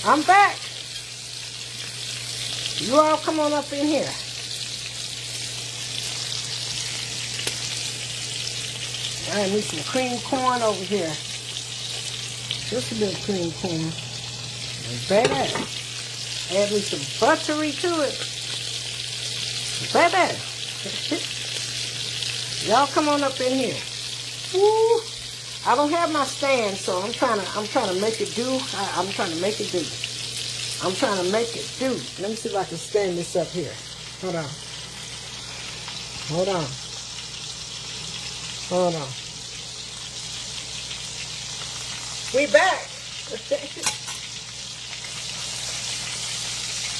I'm back. You all come on up in here. I need some cream corn over here. Just a bit of cream corn. Baby. Add me some buttery to it. Baby. Y'all come on up in here. Woo. I don't have my stand, so I'm trying to make it do. I'm trying to make it do. I'm trying to make it do. Let me see if I can stand this up here. Hold on. Hold on. Hold on. We back.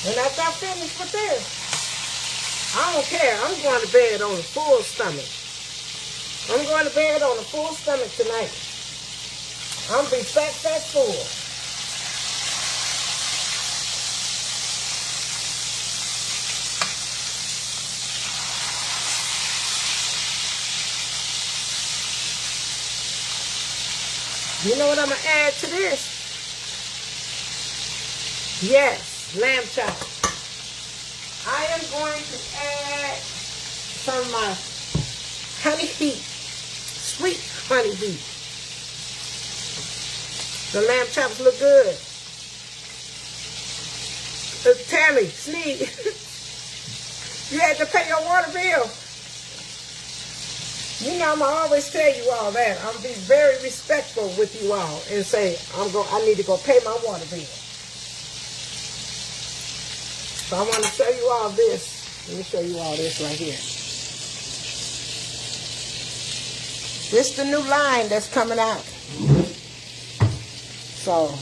And after I finish with this, I don't care. I'm going to bed on a full stomach. I'm going to bed on a full stomach tonight. I'm going to be fat, full. You know what I'm going to add to this? Yes, lamb chop. I am going to add some of my honey beef, sweet honey beef. The lamb chops look good. Tammy, Sneed, you had to pay your water bill. You know, I'm going to always tell you all that. I'm going to be very respectful with you all and say, I need to go pay my water bill. So I want to show you all this. Let me show you all this right here. This is the new line that's coming out. So,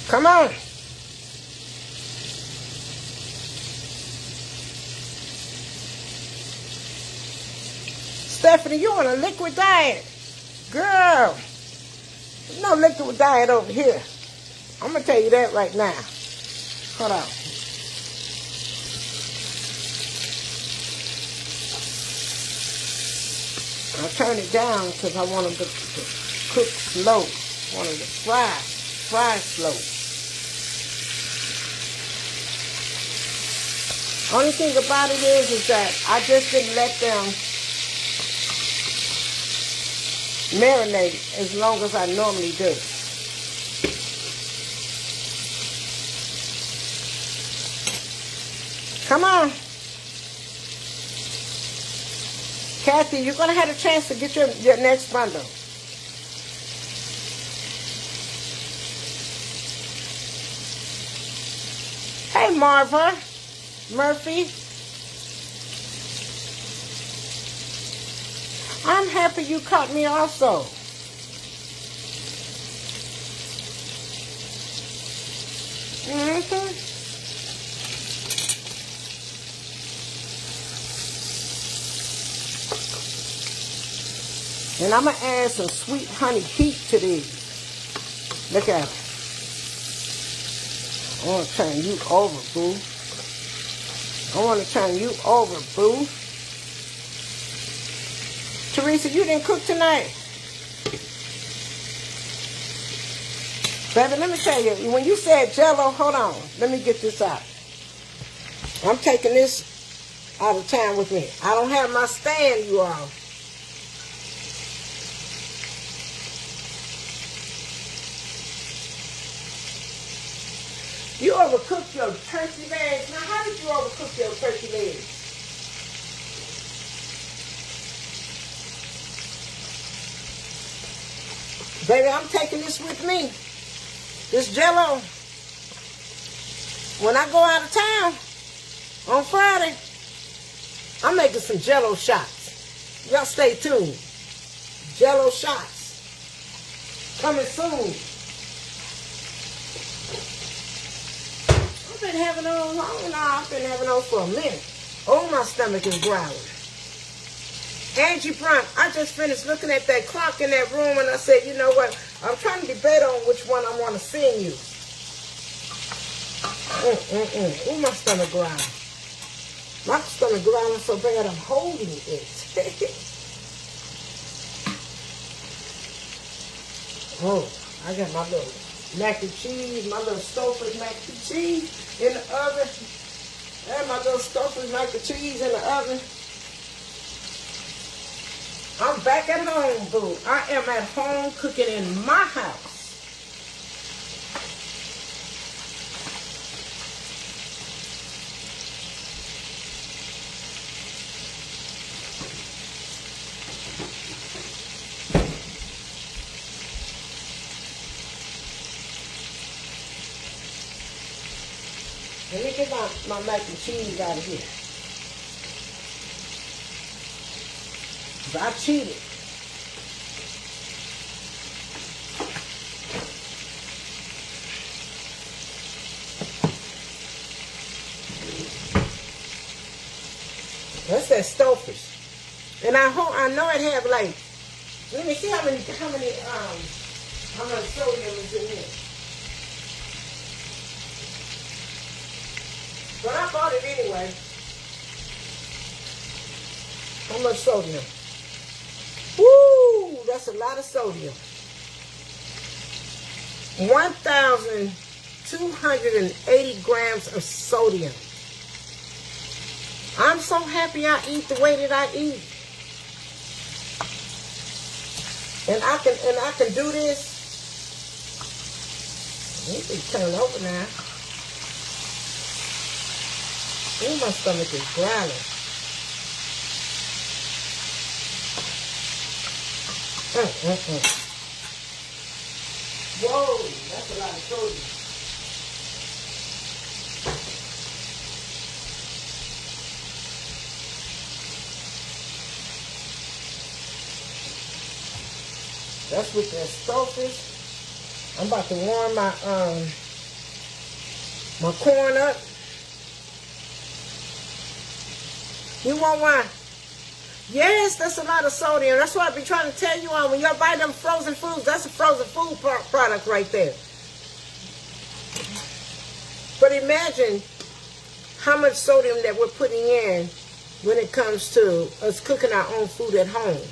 come on. Stephanie, you on a liquid diet. Girl, there's no liquid diet over here. I'm going to tell you that right now. Hold on. I'll turn it down because I want them to cook slow. I want them to fry slow. Only thing about it is that I just didn't let them marinate as long as I normally do. Come on. Kathy, you're going to have a chance to get your next bundle. Hey, Marva. Murphy. I'm happy you caught me also. And I'm going to add some sweet honey heat to these. Look at it. I want to turn you over, boo. I want to turn you over, boo. Teresa, you didn't cook tonight. Baby, let me tell you, when you said Jell-O, hold on. Let me get this out. I'm taking this out of town with me. I don't have my stand, you all. You overcooked your turkey legs. Now, how did you overcook your turkey legs? Baby, I'm taking this with me. This Jell-O. When I go out of town on Friday, I'm making some Jell-O shots. Y'all stay tuned. Jell-O shots. Coming soon. I've been having on long now. I've been having on for a minute. Oh, my stomach is growling. Angie Brunt, I just finished looking at that clock in that room and I said, you know what? I'm trying to debate on which one I want to send you. Oh, my stomach growling. My stomach growling so bad I'm holding it. Oh, I got my little mac and cheese, my little Stouffer's mac and cheese in the oven. And my little Stouffer's mac and cheese in the oven. I'm back at home, boo. I am at home cooking in my house. Let me get my mac and cheese out of here. I cheated. That's that Stouffer's. And I know it have like, let me see how much sodium is in here. But I bought it anyway. How much sodium? Woo! That's a lot of sodium. 1,280 grams of sodium. I'm so happy I eat the way that I eat. And I can do this. Let me turn over now. Ooh, my stomach is growling. Whoa, that's a lot of sodium. That's with the Stouffer's. I'm about to warm my corn up. You want one? Yes, that's a lot of sodium. That's what I've been trying to tell you on. When you buy them frozen foods, that's a frozen food product right there. But imagine how much sodium that we're putting in when it comes to us cooking our own food at home.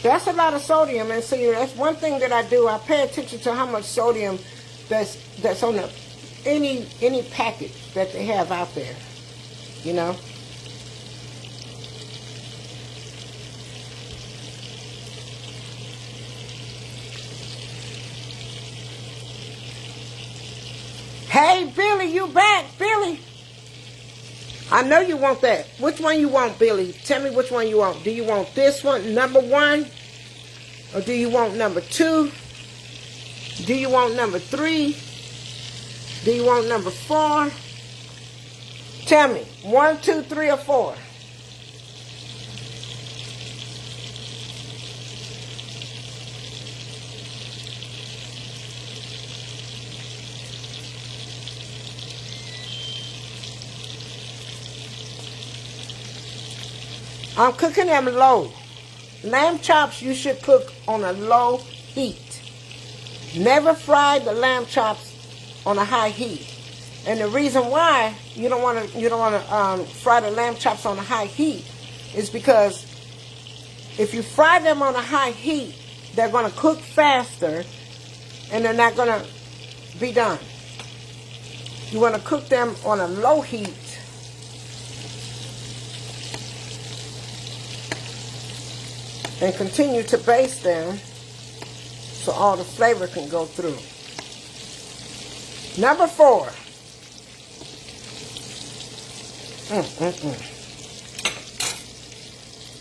That's a lot of sodium, and see, that's one thing that I do. I pay attention to how much sodium that's on any package that they have out there. You know. Hey, Billy, you back, Billy? I know you want that. Which one you want, Billy? Tell me which one you want. Do you want this one, number 1? Or do you want number 2? Do you want number 3? Do you want number 4? Tell me. 1, 2, 3, or 4? I'm cooking them low. Lamb chops you should cook on a low heat. Never fry the lamb chops on a high heat. And the reason why you don't want to fry the lamb chops on a high heat is because if you fry them on a high heat, they're going to cook faster and they're not going to be done. You want to cook them on a low heat. And continue to baste them so all the flavor can go through. Number 4.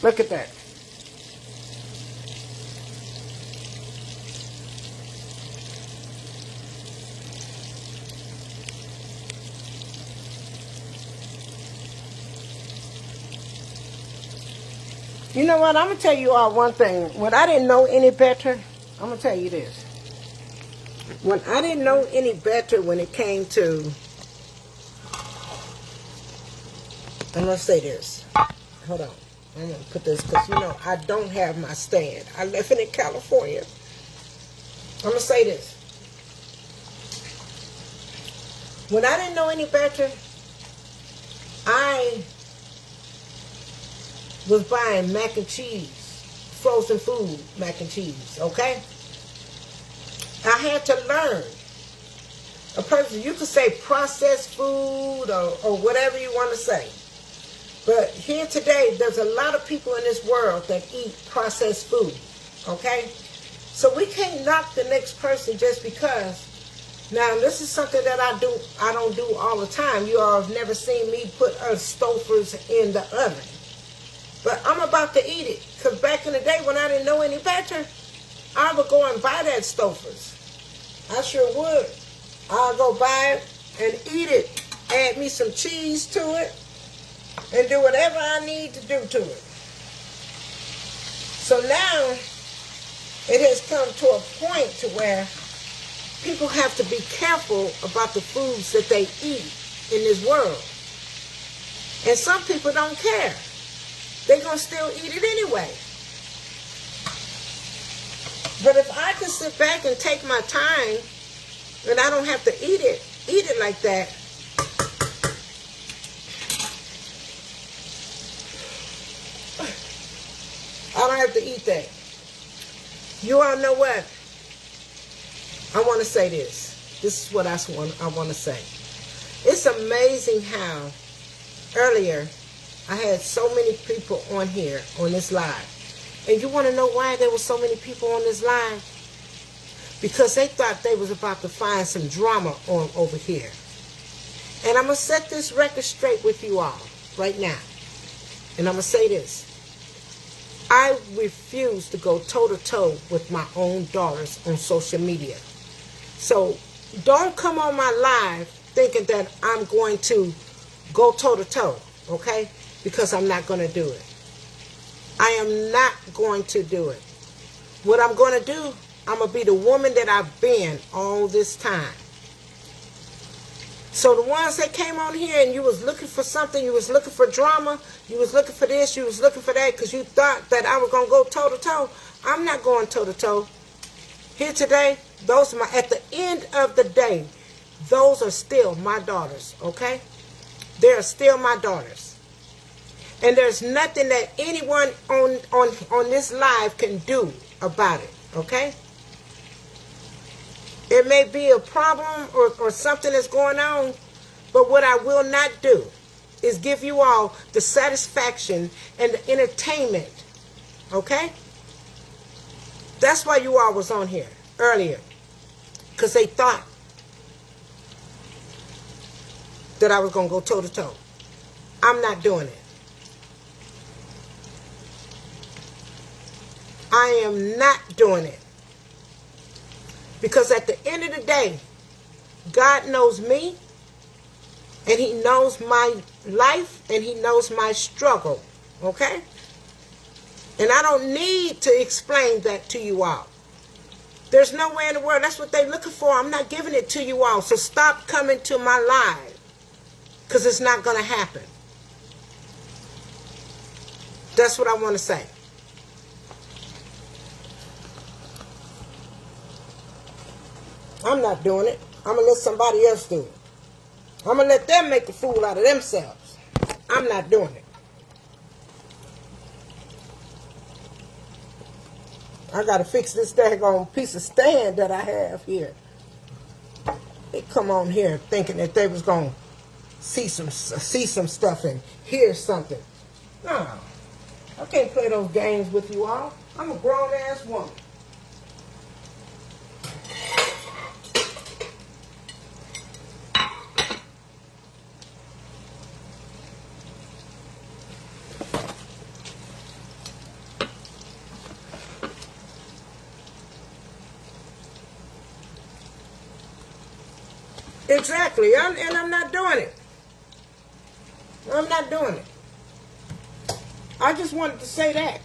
Look at that. You know what? I'm going to tell you all one thing. When I didn't know any better, I'm going to tell you this. When I didn't know any better when it came to, I'm going to say this. Hold on. I'm going to put this because, you know, I don't have my stand. I left it in California. I'm going to say this. When I didn't know any better, I was buying mac and cheese, frozen food mac and cheese, okay? I had to learn. A person, you could say processed food or whatever you want to say. But here today, there's a lot of people in this world that eat processed food, okay? So we can't knock the next person just because. Now, this is something that I don't do all the time. You all have never seen me put Stouffer's in the oven. But I'm about to eat it. Because back in the day when I didn't know any better, I would go and buy that Stouffer's. I sure would. I'll go buy it and eat it. Add me some cheese to it. And do whatever I need to do to it. So now, it has come to a point to where people have to be careful about the foods that they eat in this world. And some people don't care. They're going to still eat it anyway. But if I can sit back and take my time and I don't have to eat it like that, I don't have to eat that. You all know what? I want to say this. This is what I want to say. It's amazing how earlier I had so many people on here on this live. And you want to know why there were so many people on this live? Because they thought they was about to find some drama on over here. And I'm going to set this record straight with you all right now. And I'm going to say this. I refuse to go toe-to-toe with my own daughters on social media. So don't come on my live thinking that I'm going to go toe-to-toe, okay? Because I'm not going to do it. I am not going to do it. What I'm going to do, I'm going to be the woman that I've been all this time. So the ones that came on here and you was looking for something, you was looking for drama, you was looking for this, you was looking for that because you thought that I was going to go toe-to-toe. I'm not going toe-to-toe. Here today, those are my, at the end of the day, those are still my daughters, okay? They're still my daughters. And there's nothing that anyone on this live can do about it, okay? It may be a problem or something that's going on, but what I will not do is give you all the satisfaction and the entertainment, okay? That's why you all was on here earlier, because they thought that I was going to go toe-to-toe. I'm not doing it. I am not doing it. Because at the end of the day, God knows me, and He knows my life, and He knows my struggle, okay? And I don't need to explain that to you all. There's no way in the world. That's what they're looking for. I'm not giving it to you all. So stop coming to my live, because it's not going to happen. That's what I want to say. I'm not doing it. I'm going to let somebody else do it. I'm going to let them make a fool out of themselves. I'm not doing it. I got to fix this daggone piece of stand that I have here. They come on here thinking that they was going to see some stuff and hear something. No. I can't play those games with you all. I'm a grown-ass woman. Exactly, and I'm not doing it. I'm not doing it. I just wanted to say that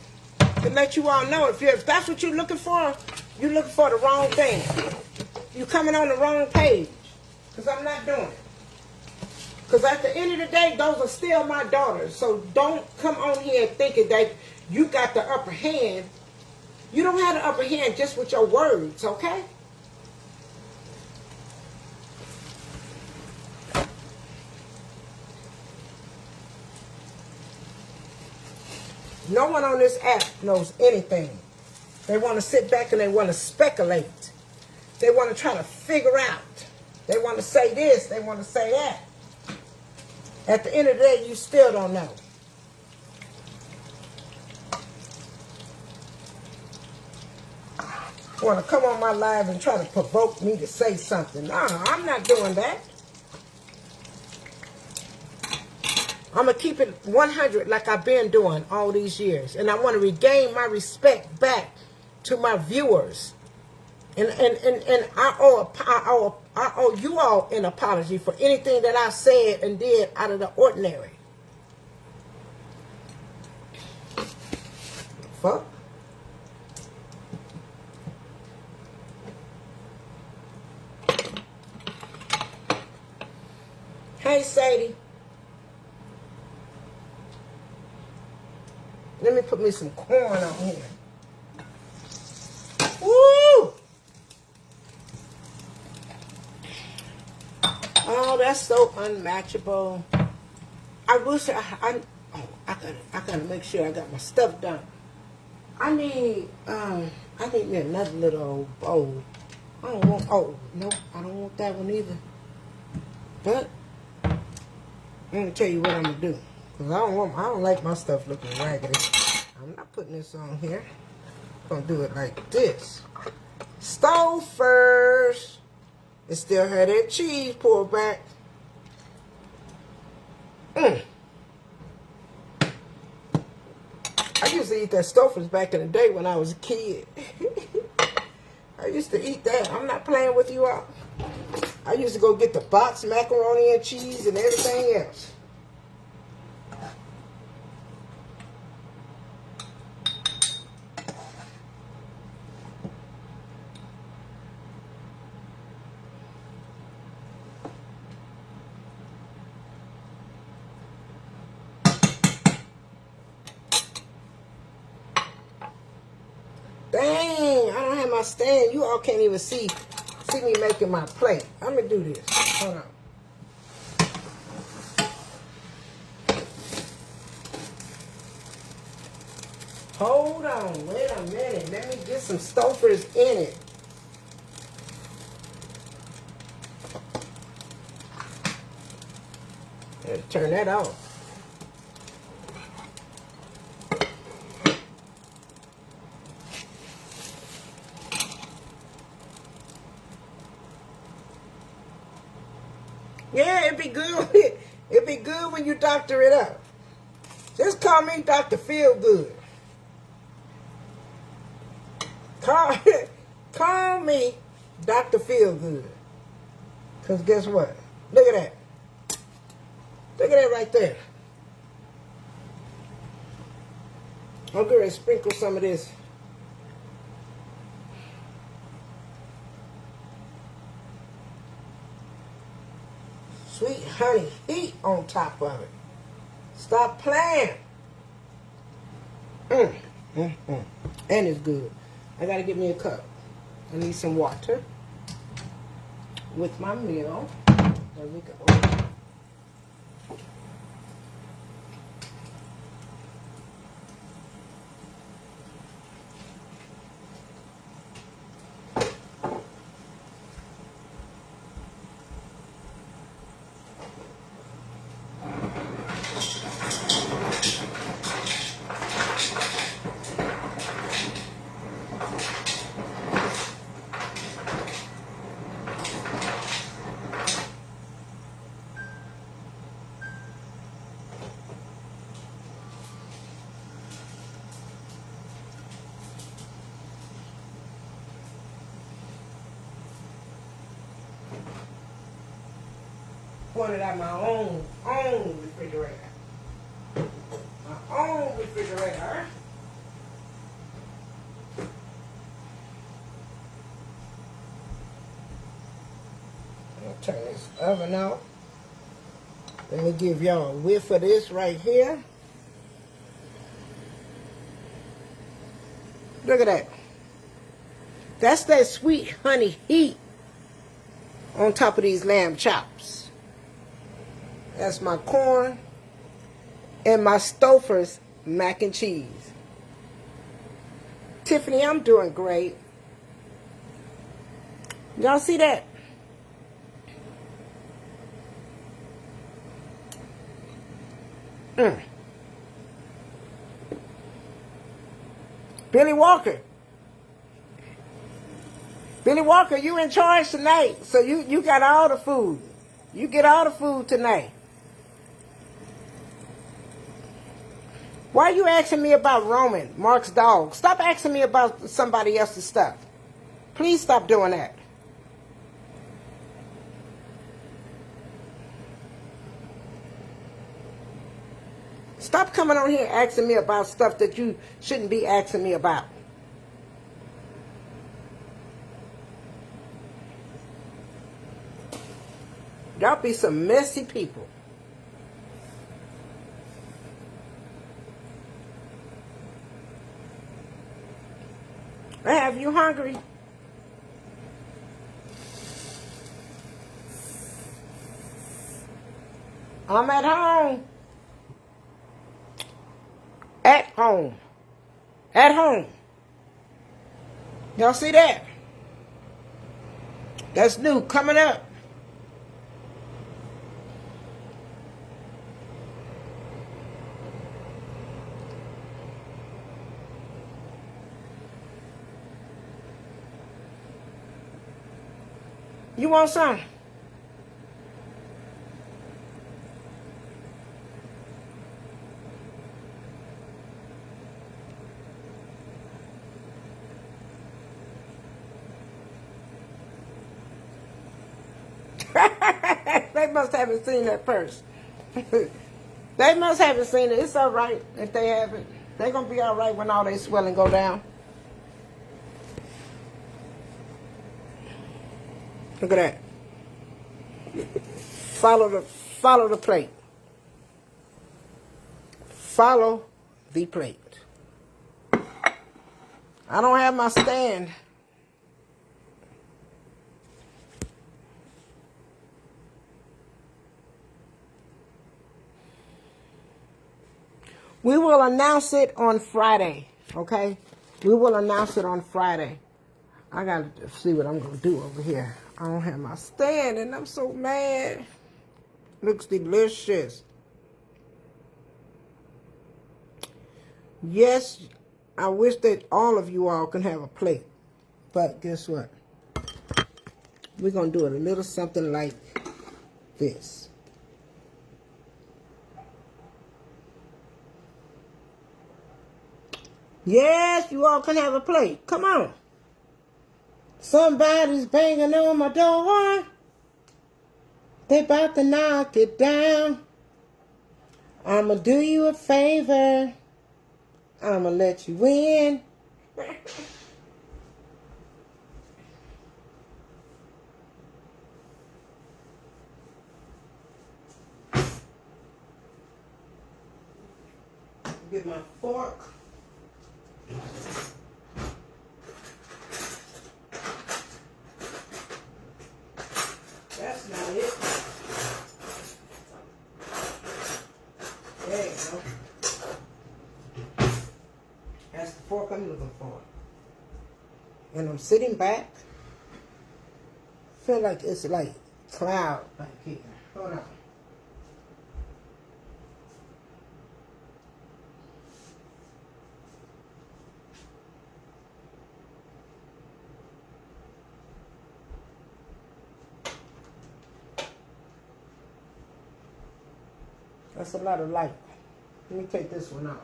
to let you all know if that's what you're looking for the wrong thing. You're coming on the wrong page. Because I'm not doing it. Because at the end of the day, those are still my daughters. So don't come on here thinking that you got the upper hand. You don't have the upper hand just with your words, okay? No one on this app knows anything. They want to sit back and they want to speculate. They want to try to figure out. They want to say this. They want to say that. At the end of the day, you still don't know. Want to come on my live and try to provoke me to say something. No, I'm not doing that. I'm going to keep it 100 like I've been doing all these years. And I want to regain my respect back to my viewers. And I owe you all an apology for anything that I said and did out of the ordinary. Fuck. Hey, Sadie. Let me put me some corn on here. Woo! Oh, that's so unmatchable. I wish I gotta make sure I got my stuff done. I need me another little old bowl. I don't want, oh, no, I don't want that one either. But I'm gonna tell you what I'm gonna do. Cause I don't like my stuff looking raggedy. I'm not putting this on here. I'm gonna do it like this. Stove first. It still had that cheese poured back. I used to eat that Stouffer's back in the day when I was a kid. I used to eat that. I'm not playing with you all. I used to go get the box macaroni and cheese and everything else. Dang, I don't have my stand. You all can't even see me making my plate. I'm going to do this. Hold on. Hold on. Wait a minute. Let me get some Stouffer's in it. Let's turn that off. Yeah, it'd be good. It'd be good when you doctor it up. Just call me Dr. Feelgood. Call me Dr. Feelgood. Because guess what? Look at that. Look at that right there. I'm going to sprinkle some of this. Sweet honey heat on top of it. Stop playing. And it's good. I got to get me a cup. I need some water with my meal. There we go. Pointed out my own refrigerator. My own refrigerator. refrigerator, all right? I'm gonna turn this oven out. Let me give y'all a whiff of this right here. Look at that. That's that sweet honey heat on top of these lamb chops. That's my corn and my Stouffer's mac and cheese. Tiffany, I'm doing great. Y'all see that? Billy Walker. Billy Walker, you in charge tonight. So you got all the food. You get all the food tonight. Why are you asking me about Roman, Mark's dog? Stop asking me about somebody else's stuff. Please stop doing that. Stop coming on here asking me about stuff that you shouldn't be asking me about. Y'all be some messy people. Have you hungry? I'm at home. At home. At home. Y'all see that? That's new, coming up. You want some? They must haven't seen that first. They must haven't seen it. It's all right if they haven't. They're going to be all right when all their swelling go down. Look at that. Follow the plate. Follow the plate. I don't have my stand. We will announce it on Friday, okay? We will announce it on Friday. I got to see what I'm going to do over here. I don't have my stand, and I'm so mad. Looks delicious. Yes, I wish that all of you all can have a plate. But guess what? We're going to do it a little something like this. Yes, you all can have a plate. Come on. Somebody's banging on my door. They about to knock it down. I'ma do you a favor. I'ma let you in. Get my fork. That's not it. There you go. That's the fork I'm looking for. And I'm sitting back. Feel like it's like cloud back here. Hold on. That's a lot of light. Let me take this one out.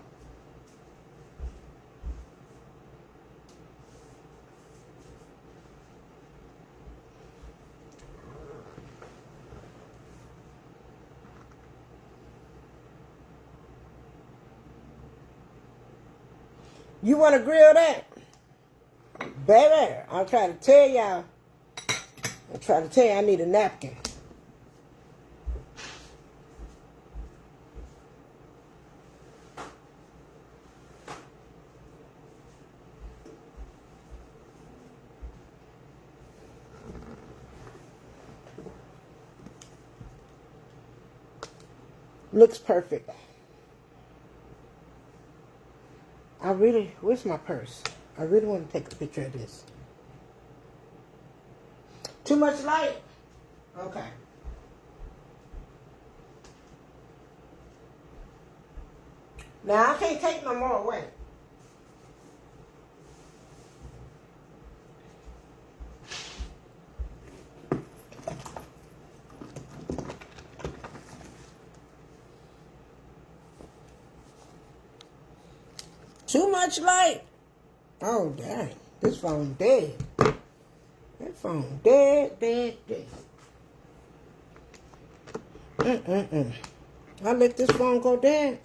You want to grill that? Baby, I'm trying to tell y'all. I'm trying to tell you I need a napkin. Looks perfect. Where's my purse? I really want to take a picture of this. Too much light? Okay. Now I can't take no more away. Too much light. Oh, dang. This phone dead. That phone dead. I let this phone go dead.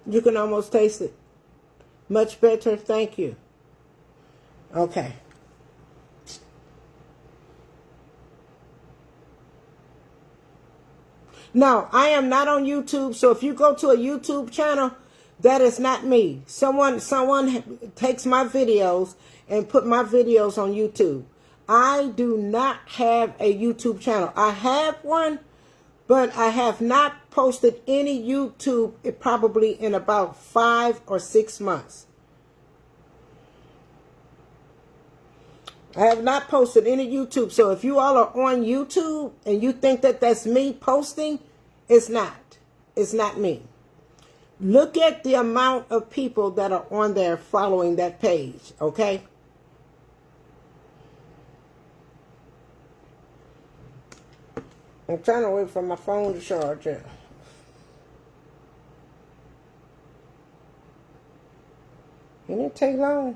You can almost taste it. Much better. Thank you. Okay. No, I am not on YouTube. So if you go to a YouTube channel, that is not me. Someone takes my videos and put my videos on YouTube. I do not have a YouTube channel. I have one, but I have not posted any YouTube probably in about 5 or 6 months. I have not posted any YouTube. So if you all are on YouTube and you think that that's me posting, it's not. It's not me. Look at the amount of people that are on there following that page, okay? I'm trying to wait for my phone to charge up. It didn't take long.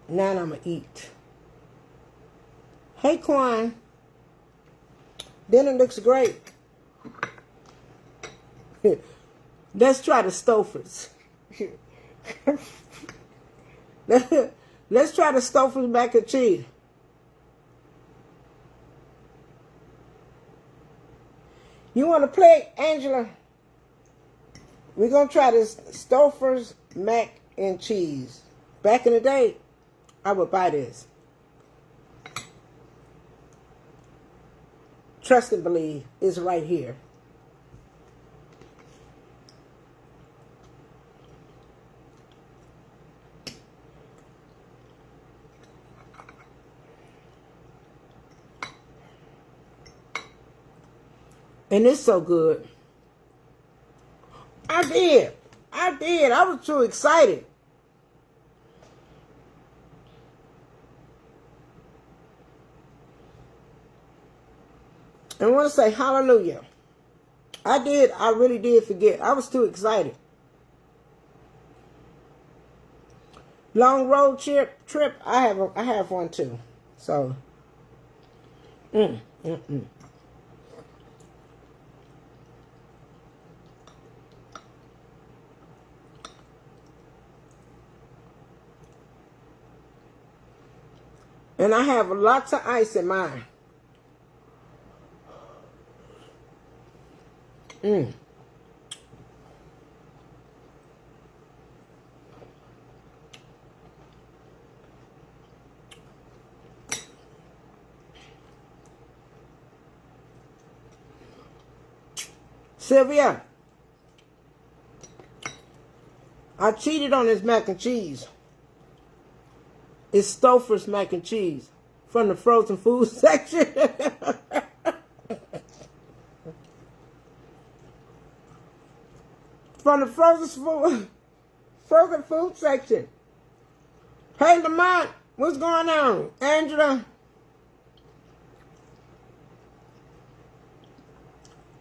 Now I'm going to eat. Hey, Quan. Dinner looks great. Let's try the Stouffer's. Let's try the Stouffer's mac and cheese. You want to play, Angela? We're going to try this Stouffer's mac and cheese. Back in the day, I would buy this. Trust and believe is right here. And it's so good. I did. I was too excited. I want to say hallelujah. I really did forget. I was too excited. Long road trip. I have one too. So, And I have lots of ice in mine. Sylvia, I cheated on this mac and cheese. It's Stouffer's mac and cheese from the frozen food section. From the frozen food section. Hey, Lamont, What's going on, Angela?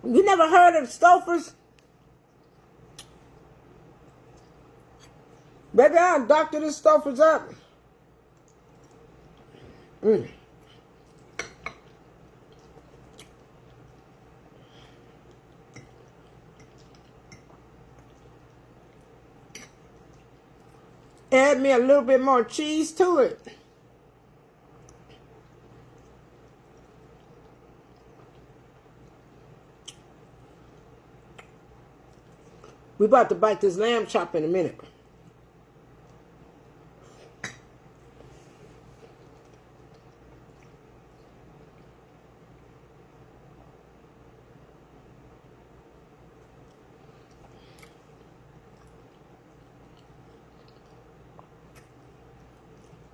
You never heard of Stouffer's? Baby, I'll doctor this Stouffer's up. Add me a little bit more cheese to it. We about to bite this lamb chop in a minute.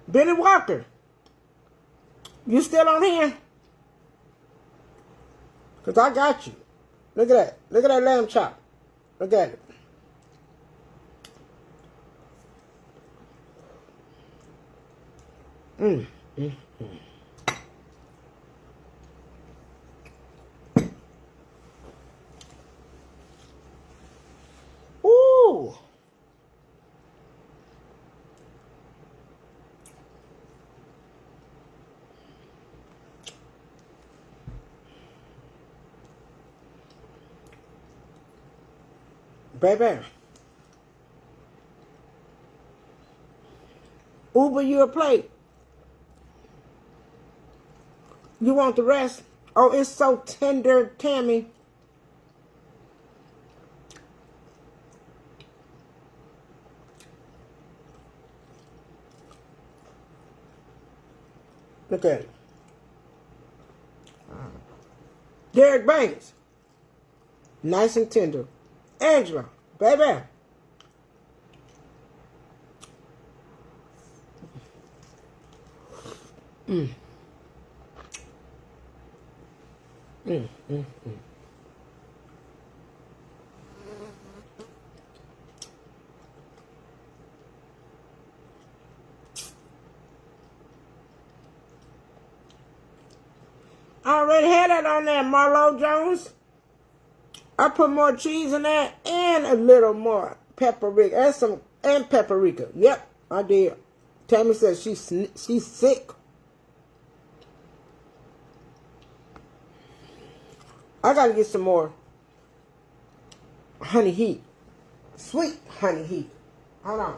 Billy Walker, you still on here? Because I got you. Look at that. Look at that lamb chop. Look at it. Ooh. Baby. Uber you a plate. You want the rest? Oh, it's so tender, Tammy. Look at it. Derek Banks. Nice and tender. Angela, baby. I already had that on there, Marlo Jones. I put more cheese in there and a little more paprika and paprika. Yep, I did. Tammy says she's sick. I gotta get some more honey heat, sweet honey heat. Hold on.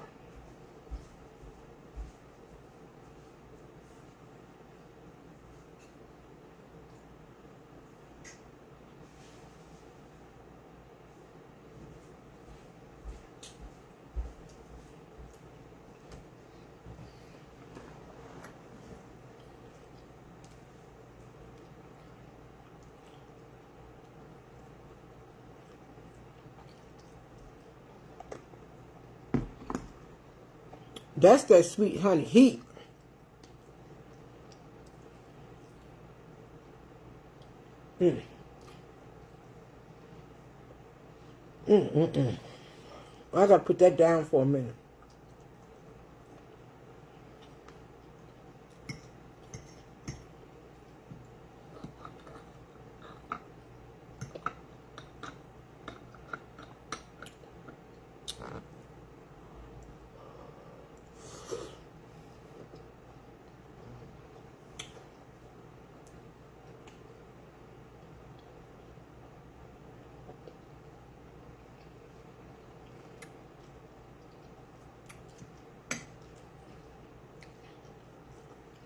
That's that sweet honey heat. I gotta put that down for a minute.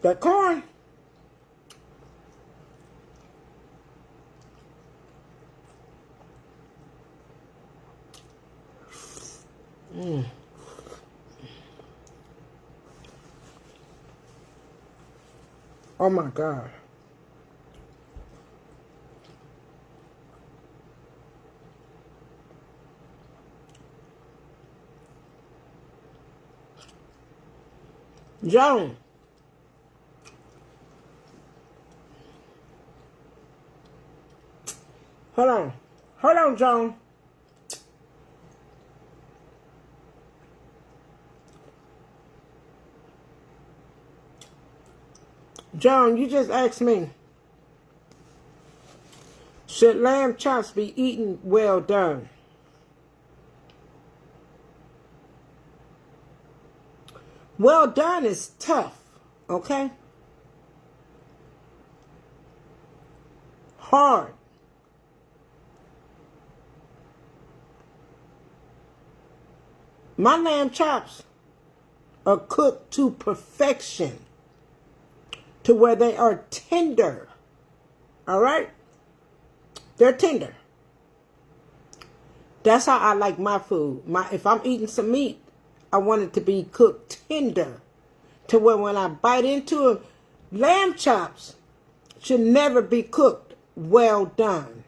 That corn. Oh my God. Joan. Hold on. Hold on, Joan. John, you just asked me, should lamb chops be eaten well done? Well done is tough, okay? Hard. My lamb chops are cooked to perfection, to where they are tender. All right? They're tender. That's how I like my food. If I'm eating some meat, I want it to be cooked tender, to where when I bite into it, lamb chops should never be cooked well done.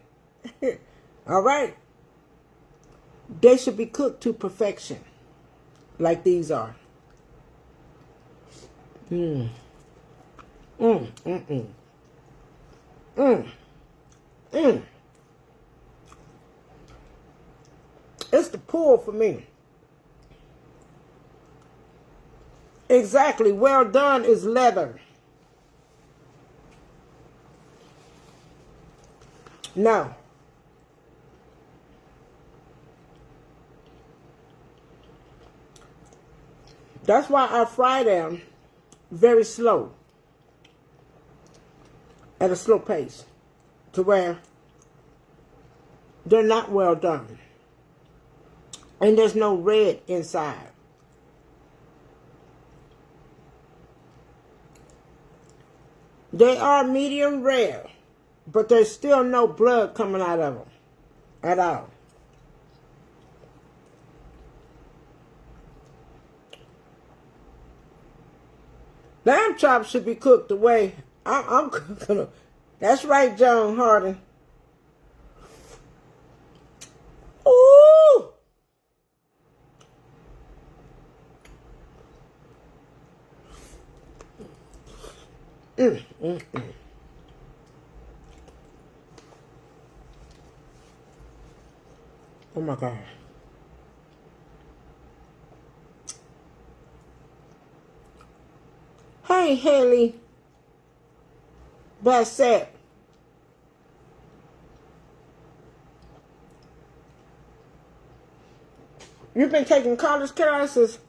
All right? They should be cooked to perfection, like these are. Mmm. Mmm. Mmm. Mmm. Mmm. Mmm. It's the pull for me. Exactly. Well done is leather. Now, that's why I fry them very slow, at a slow pace, to where they're not well done. And there's no red inside. They are medium rare, but there's still no blood coming out of them at all. Lamb chops should be cooked the way I'm cooking them. That's right, John Harden. Ooh! Mm, mm, mm. Oh my God. Hey, Haley Bassett. You've been taking college classes?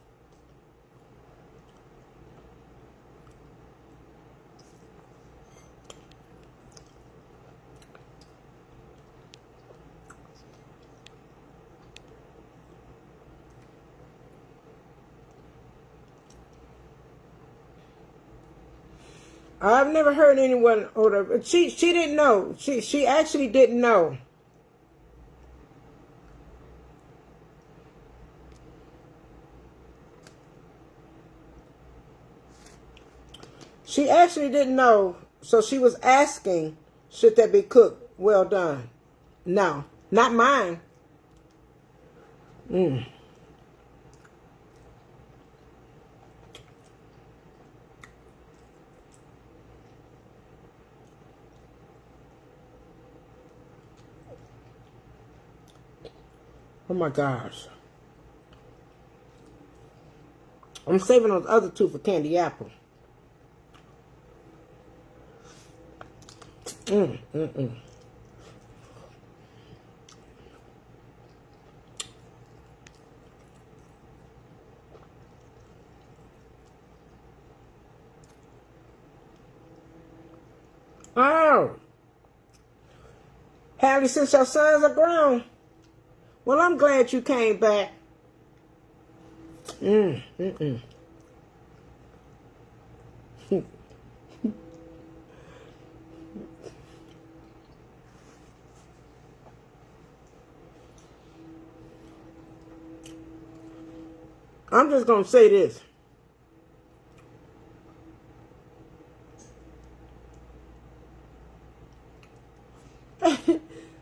I've never heard anyone order. She didn't know. She actually didn't know. She actually didn't know, so she was asking, should that be cooked well done? No, not mine. Mm. Oh my gosh. I'm saving those other two for candy apple. Mm, mm, mm. Oh. Hallie, since your sons are grown. Well, I'm glad you came back. Mm, mm, mm. I'm just going to say this.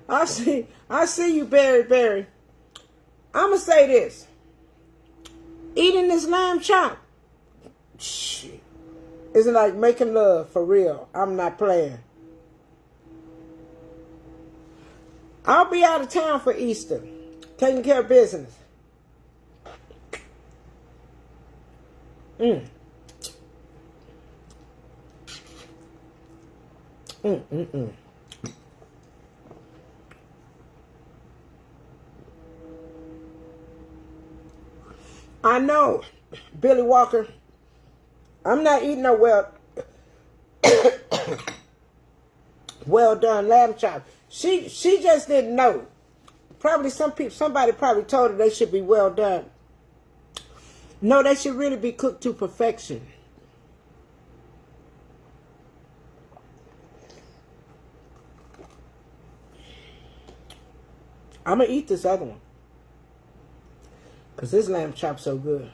I see you, Barry. I'm going to say this. Eating this lamb chop, shit, it's like making love for real. I'm not playing. I'll be out of town for Easter, taking care of business. I know, Billy Walker, I'm not eating no well done lamb chop. She just didn't know. Probably somebody probably told her they should be well done. No, they should really be cooked to perfection. I'm going to eat this other one. Because this lamb chop's so good.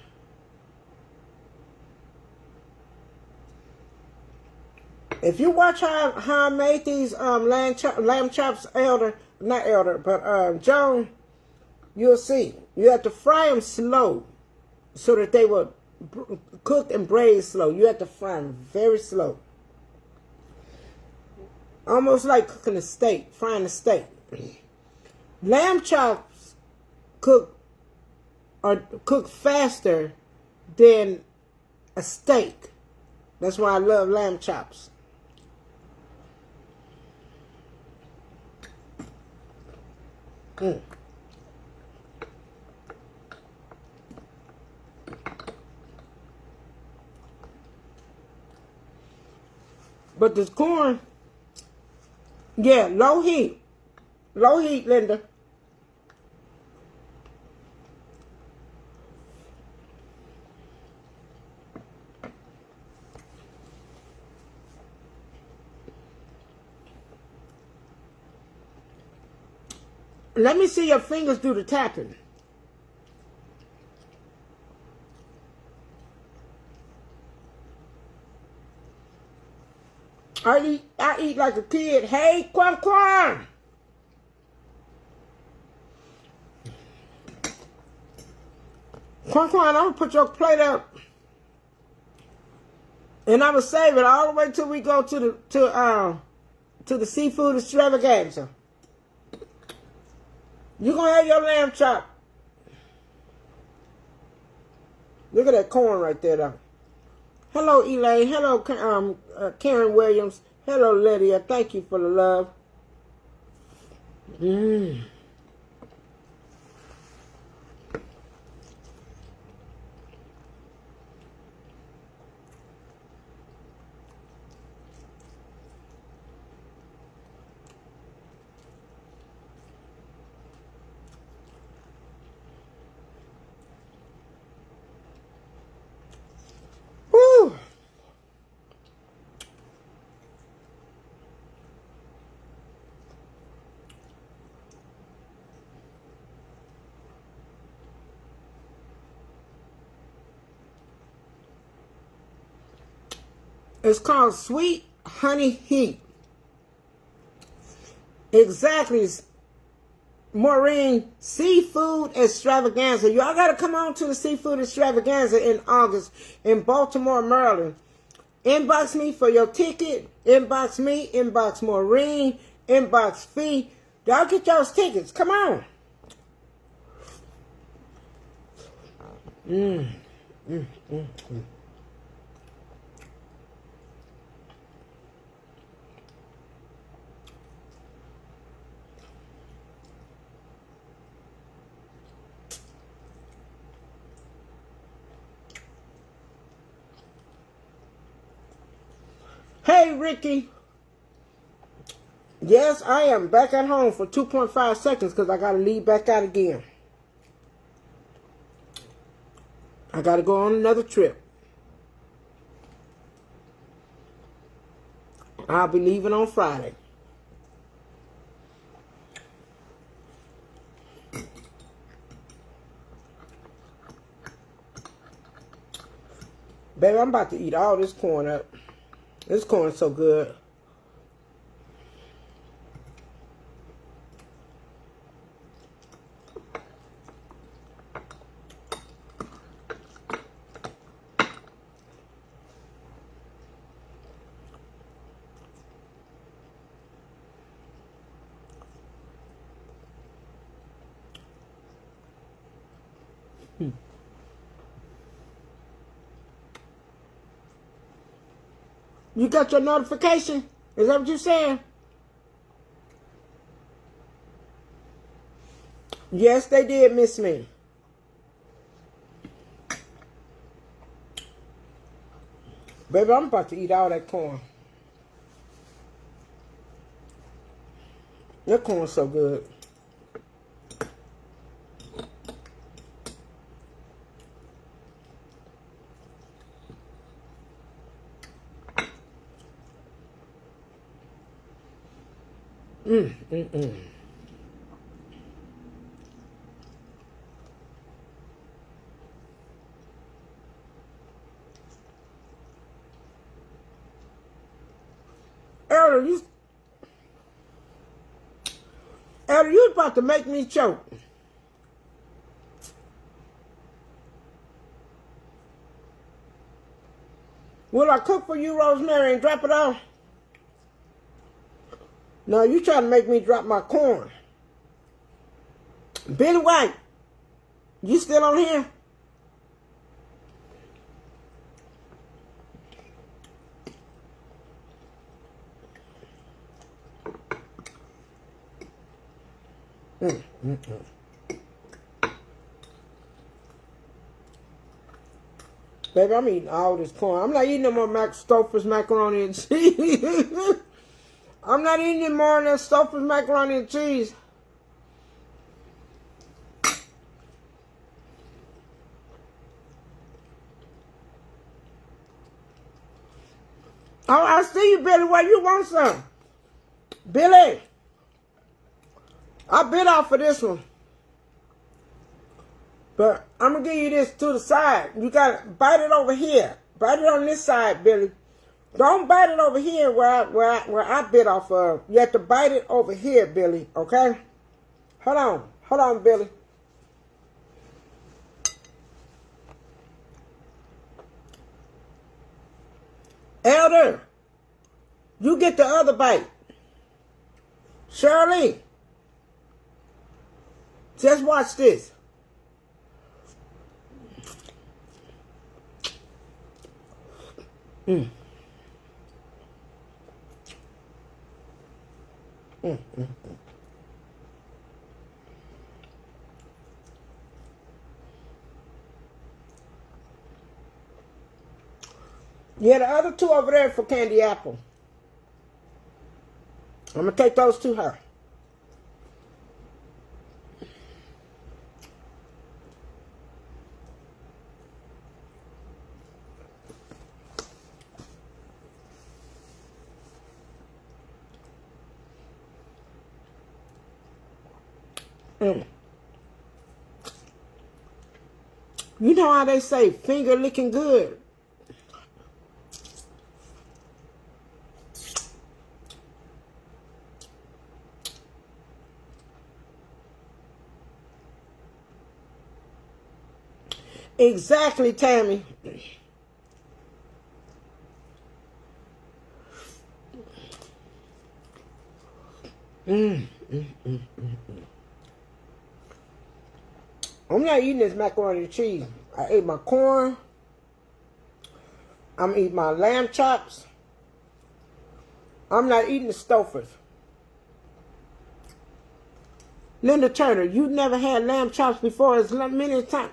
If you watch how I made these lamb chops, Joan, you'll see. You have to fry them slow so that they will cook and braise slow. You have to fry them very slow. Almost like cooking a steak, frying a steak. Lamb chops cook faster than a steak. That's why I love lamb chops. But this corn, yeah, low heat. Low heat, Linda. Let me see your fingers do the tapping. I eat like a kid. Hey, Quan Quan. Quan Quan, I'm gonna put your plate up, and I'm gonna save it all the way till we go to the seafood extravaganza. You gonna have your lamb chop. Look at that corn right there, though. Hello, Elaine. Hello, Karen Williams. Hello, Lydia. Thank you for the love. Woo! It's called Sweet Honey Heat. Exactly. Maureen, seafood extravaganza. Y'all got to come on to the seafood extravaganza in August in Baltimore, Maryland. Inbox me for your ticket. Inbox me. Inbox Maureen. Inbox Fee. Y'all get y'all's tickets. Come on. Hey, Ricky. Yes, I am back at home for 2.5 seconds because I got to leave back out again. I got to go on another trip. I'll be leaving on Friday. Baby, I'm about to eat all this corn up. This corn's so good. You got your notification? Is that what you're saying? Yes, they did miss me. Baby, I'm about to eat all that corn. That corn's so good. Elder, you about to make me choke. Will I cook for you, Rosemary, and drop it off? No, you trying to make me drop my corn. Billy White, you still on here? Baby, I'm eating all this corn. I'm not eating no more Stouffer's macaroni and cheese. I'm not eating any more of that Stouffer's macaroni and cheese. Oh, I see you, Billy. Where you want some? Billy, I bit off for this one. But I'm going to give you this to the side. You got to bite it over here. Bite it on this side, Billy. Don't bite it over here where I bit off of. You have to bite it over here, Billy, okay? Hold on. Hold on, Billy. Elder, you get the other bite. Shirley, just watch this. Yeah, the other two over there for candy apple. I'm going to take those to her. You know how they say finger licking good? Exactly, Tammy. I'm not eating this macaroni and cheese. I ate my corn. I'm eating my lamb chops. I'm not eating the Stouffer's. Linda Turner, you never had lamb chops before as many times.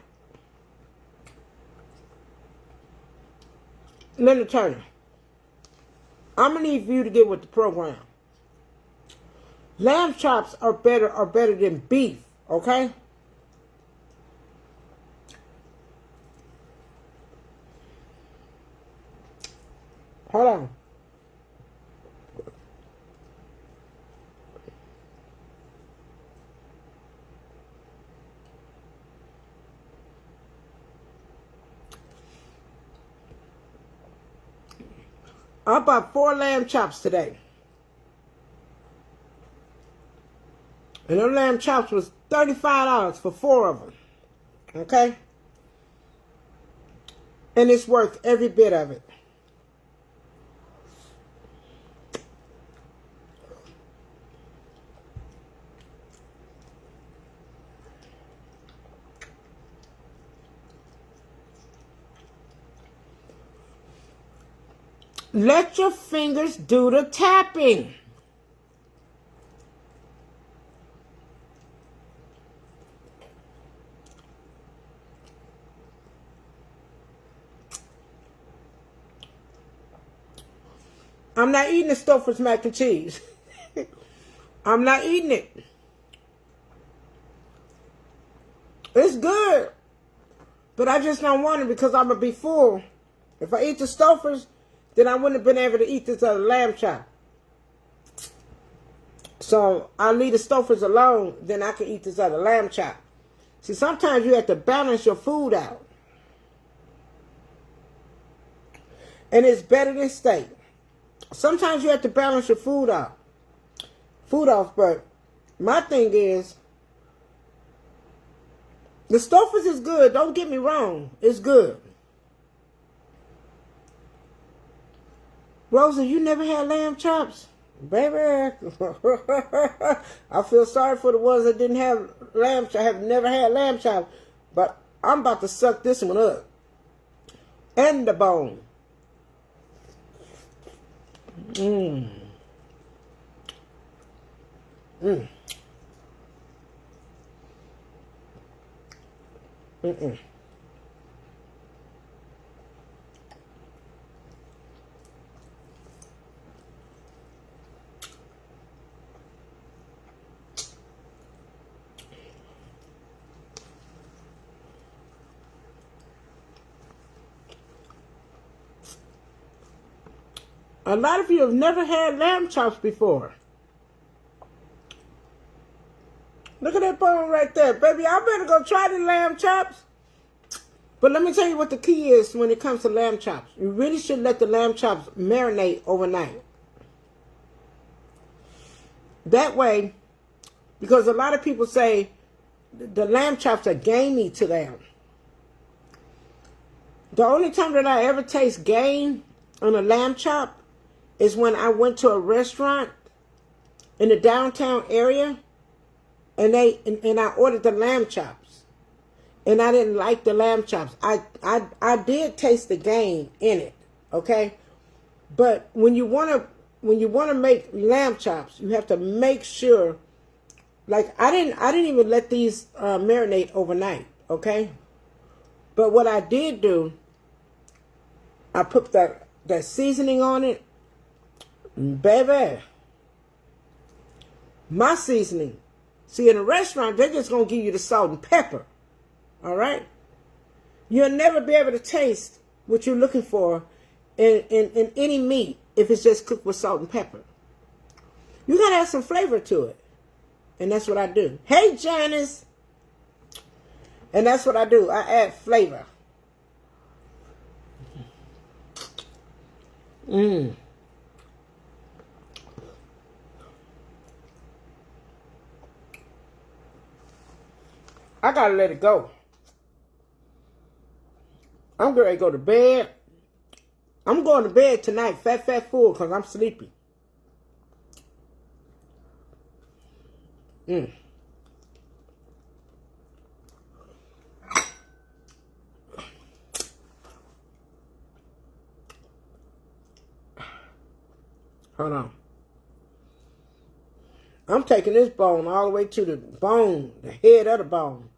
Linda Turner, I'm gonna need for you to get with the program. Lamb chops are better than beef, okay? Hold on. I bought 4 lamb chops today. And those lamb chops was $35 for 4 of them. Okay? And it's worth every bit of it. Let your fingers do the tapping. I'm not eating the Stouffer's mac and cheese. I'm not eating it. It's good. But I just don't want it because I'm going to be full. If I eat the Stouffer's, then I wouldn't have been able to eat this other lamb chop. So I'll leave the Stouffer's alone, then I can eat this other lamb chop. See, sometimes you have to balance your food out. And it's better than steak. Sometimes you have to balance your food off, but my thing is, the Stouffer's is good. Don't get me wrong. It's good. Rosa, you never had lamb chops? Baby. I feel sorry for the ones that didn't have lamb chops. Have never had lamb chops. But I'm about to suck this one up. And the bone. Mmm. Mmm. Mm-mm. A lot of you have never had lamb chops before. Look at that bone right there. Baby, I better go try the lamb chops. But let me tell you what the key is when it comes to lamb chops. You really should let the lamb chops marinate overnight. That way, because a lot of people say the lamb chops are gamey to them. The only time that I ever taste game on a lamb chop is when I went to a restaurant in the downtown area and I ordered the lamb chops. And I didn't like the lamb chops. I did taste the game in it, okay? But when you wanna make lamb chops, you have to make sure. Like I didn't even let these marinate overnight, okay? But what I did do, I put that seasoning on it. Baby, my seasoning. See, in a restaurant, they're just going to give you the salt and pepper. All right? You'll never be able to taste what you're looking for in any meat if it's just cooked with salt and pepper. You got to add some flavor to it. And that's what I do. Hey, Janice. And that's what I do. I add flavor. Mmm. I gotta let it go. I'm going to go to bed. I'm going to bed tonight, fat, full, because I'm sleepy. Hold on. I'm taking this bone all the way to the bone, the head of the bone.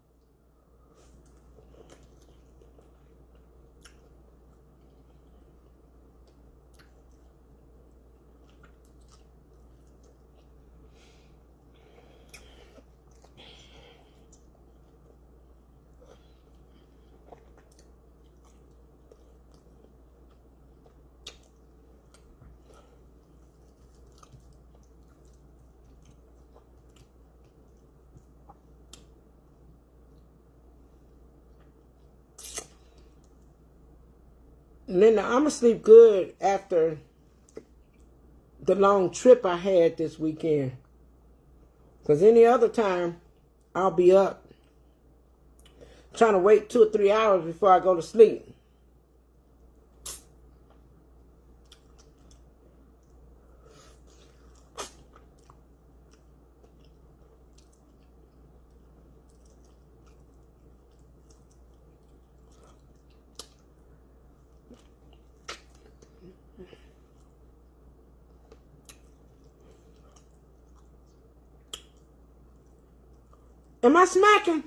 Linda, I'm going to sleep good after the long trip I had this weekend. Because any other time, I'll be up trying to wait 2 or 3 hours before I go to sleep. Am I smacking?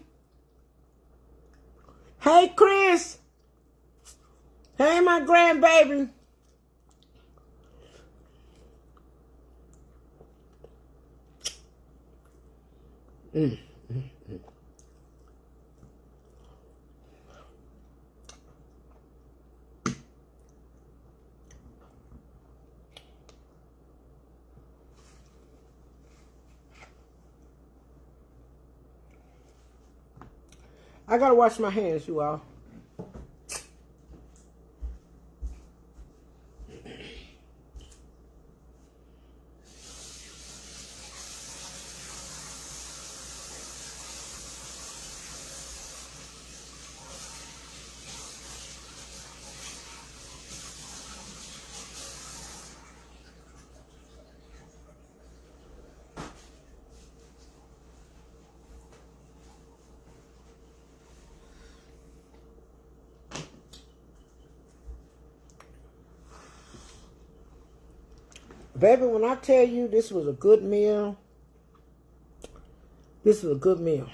Hey, Chris. Hey, my grandbaby. I gotta wash my hands, you all. Baby, when I tell you this was a good meal, this was a good meal.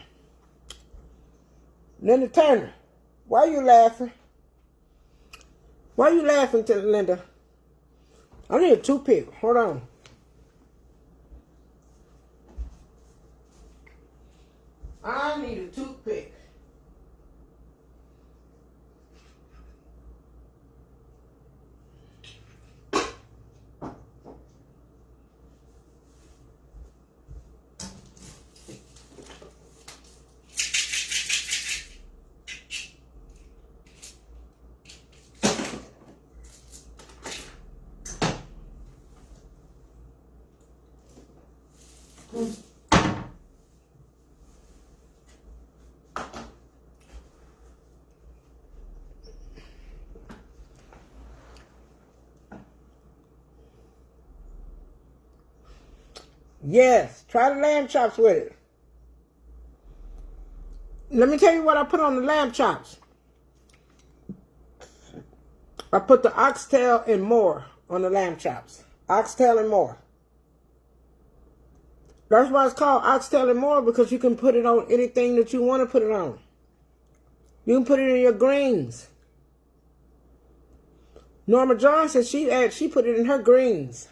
Linda Turner, why are you laughing? Why are you laughing, Linda? I need a toothpick. Hold on. I need a toothpick. Yes, try the lamb chops with it. Let me tell you what I put on the lamb chops. I put the oxtail and more on the lamb chops. Oxtail and more. That's why it's called oxtail and more, because you can put it on anything that you want to put it on. You can put it in your greens. Norma Johnson, she put it in her greens.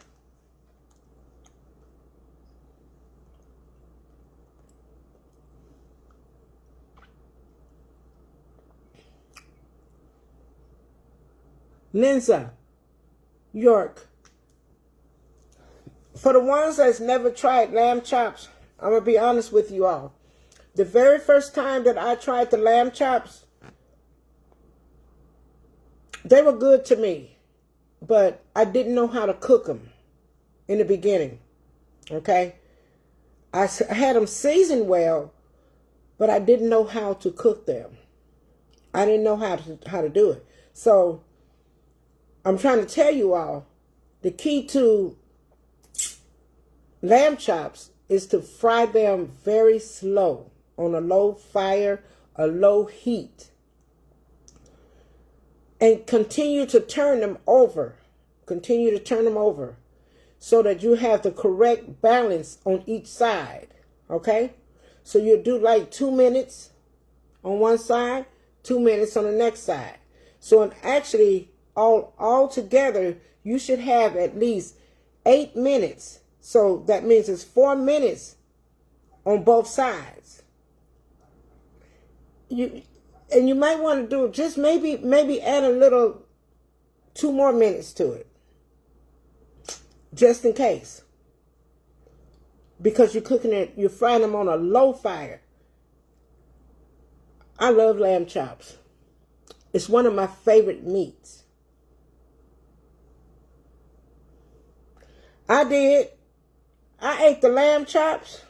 Linsa, York. For the ones that's never tried lamb chops, I'm going to be honest with you all. The very first time that I tried the lamb chops, they were good to me, but I didn't know how to cook them in the beginning, okay? I had them seasoned well, but I didn't know how to cook them. I didn't know how to do it. So I'm trying to tell you all, the key to lamb chops is to fry them very slow, on a low fire, a low heat. And continue to turn them over. Continue to turn them over so that you have the correct balance on each side. Okay? So you do like 2 minutes on one side, 2 minutes on the next side. So actually, all together, you should have at least 8 minutes. So that means it's 4 minutes on both sides. And you might want to do just maybe add a little 2 more minutes to it, just in case, because you're frying them on a low fire. I love lamb chops. It's one of my favorite meats. I ate the lamb chops,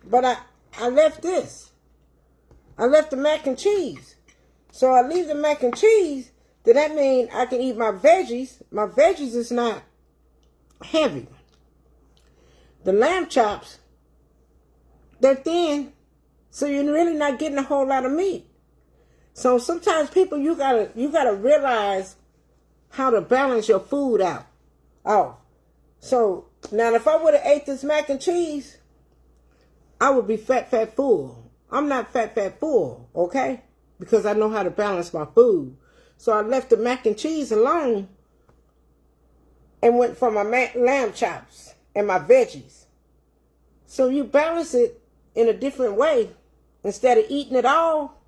but I left this. I left the mac and cheese. So I leave the mac and cheese, then that means I can eat my veggies. My veggies is not heavy. The lamb chops, they're thin, so you're really not getting a whole lot of meat. So sometimes people, you gotta realize how to balance your food out. So now if I would have ate this mac and cheese, I would be fat full. I'm not fat full, okay? Because I know how to balance my food. So I left the mac and cheese alone and went for my lamb chops and my veggies. So you balance it in a different way instead of eating it all.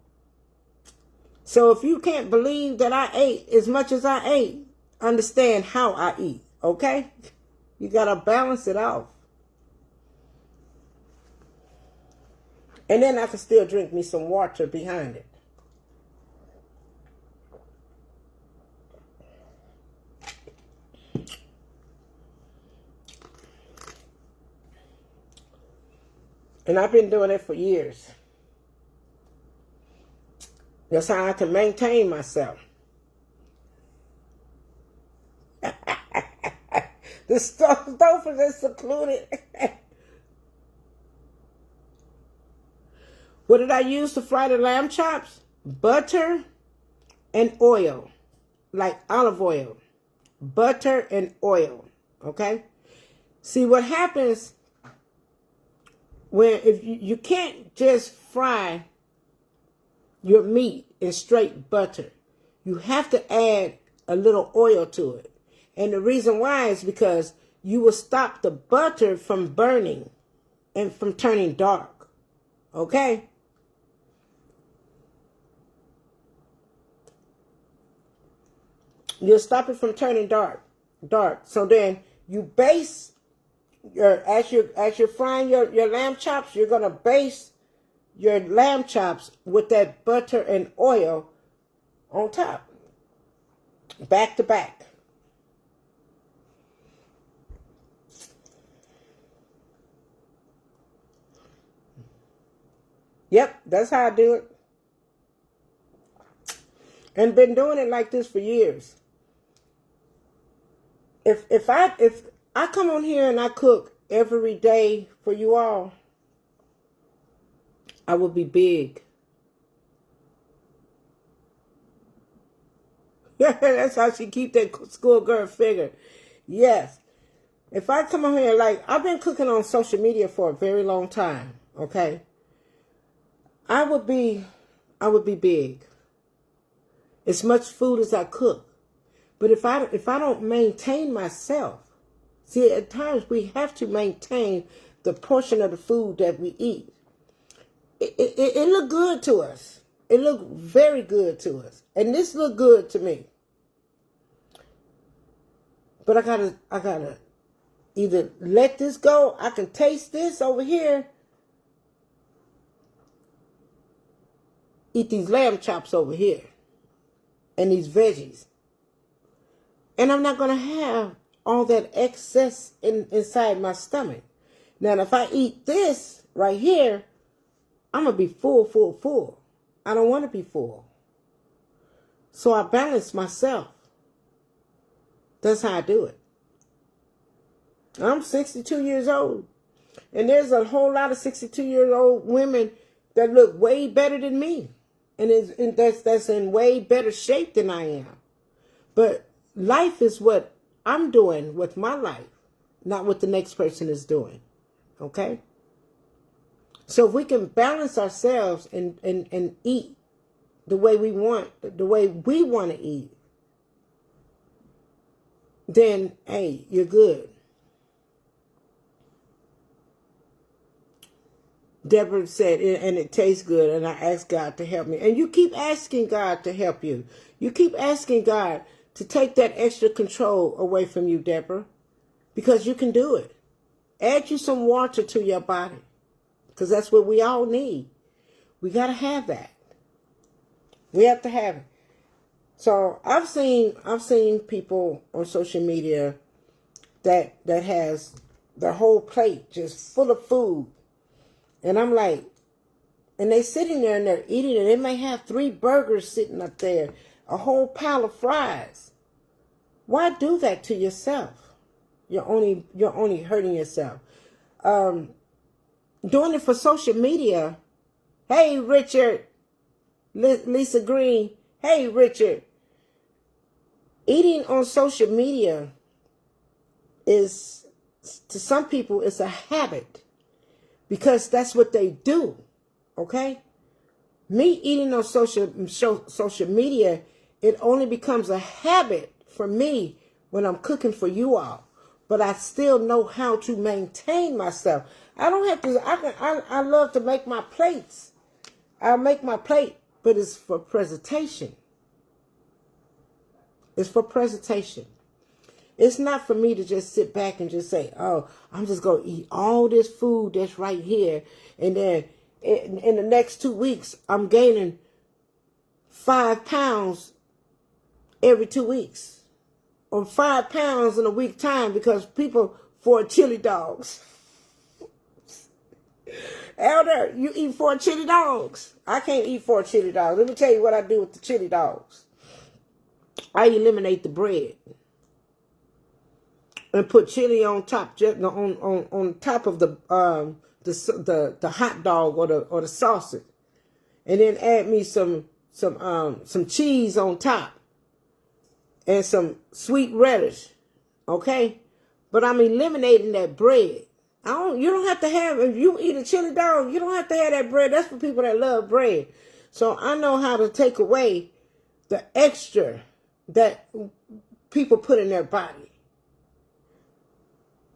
So if you can't believe that I ate as much as I ate, understand how I eat, okay? You got to balance it off. And then I can still drink me some water behind it. And I've been doing it for years. That's how I can maintain myself. The stove is secluded. What did I use to fry the lamb chops? Butter and oil, like olive oil. Butter and oil, okay? See, what happens when if you can't just fry your meat in straight butter. You have to add a little oil to it. And the reason why is because you will stop the butter from burning and from turning dark. Okay? You'll stop it from turning dark. So then you base as you're frying your lamb chops, you're gonna base your lamb chops with that butter and oil on top, back to back. Yep, that's how I do it. And been doing it like this for years. If I come on here and I cook every day for you all, I will be big. That's how she keep that schoolgirl figure. Yes. If I come on here, like, I've been cooking on social media for a very long time, okay? I would be big. As much food as I cook. But if I don't maintain myself, see, at times we have to maintain the portion of the food that we eat. It look good to us. It look very good to us. And this look good to me. But I gotta either let this go. I can taste this over here. Eat these lamb chops over here. And these veggies. And I'm not going to have all that excess inside my stomach. Now, if I eat this right here, I'm going to be full. I don't want to be full. So I balance myself. That's how I do it. I'm 62 years old. And there's a whole lot of 62-year-old women that look way better than me. And that's in way better shape than I am. But life is what I'm doing with my life, not what the next person is doing. Okay? So if we can balance ourselves and eat the way we want to eat, then, hey, you're good. Deborah said, and it tastes good, and I asked God to help me. And you keep asking God to help you. You keep asking God to take that extra control away from you, Deborah, because you can do it. Add you some water to your body, because that's what we all need. We got to have that. We have to have it. So I've seen people on social media that has their whole plate just full of food. And I'm like, and they sitting there and they're eating it. They may have 3 burgers sitting up there, a whole pile of fries. Why do that to yourself? You're only hurting yourself. Doing it for social media. Hey, Richard. Lisa Green. Hey, Richard. Eating on social media is, to some people, it's a habit. Because that's what they do. Okay? Me eating on social media, it only becomes a habit for me when I'm cooking for you all. But I still know how to maintain myself. I don't have to, I love to make my plates. I'll make my plate, but it's for presentation. It's for presentation. It's not for me to just sit back and just say, oh, I'm just going to eat all this food that's right here. And then in the next 2 weeks, I'm gaining 5 pounds every 2 weeks. Or 5 pounds in a week time because people for chili dogs. Elder, you eat 4 chili dogs. I can't eat 4 chili dogs. Let me tell you what I do with the chili dogs. I eliminate the bread and put chili on top, just on top of the hot dog or the sausage, and then add me some cheese on top and some sweet relish. Okay, but I'm eliminating that bread. You don't have to have, if you eat a chili dog, you don't have to have that bread. That's for people that love bread. So I know how to take away the extra that people put in their body.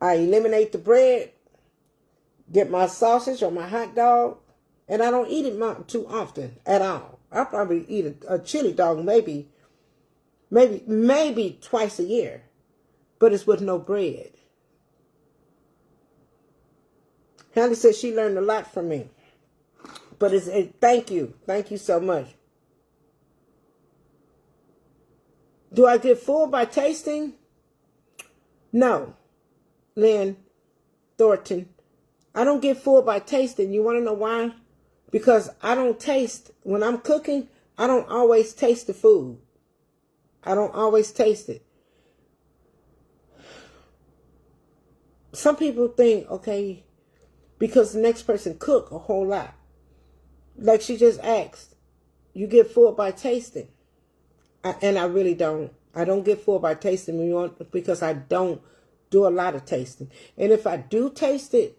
I eliminate the bread, get my sausage or my hot dog, and I don't eat it too often at all. I probably eat a chili dog maybe twice a year, but it's with no bread. Hallie said she learned a lot from me. But thank you. Thank you so much. Do I get full by tasting? No. Lynn Thornton. I don't get full by tasting. You want to know why? Because I don't taste. When I'm cooking, I don't always taste the food. I don't always taste it. Some people think, okay, because the next person cook a whole lot. Like she just asked, you get full by tasting. And I really don't. I don't get full by tasting because I don't do a lot of tasting. And if I do taste it,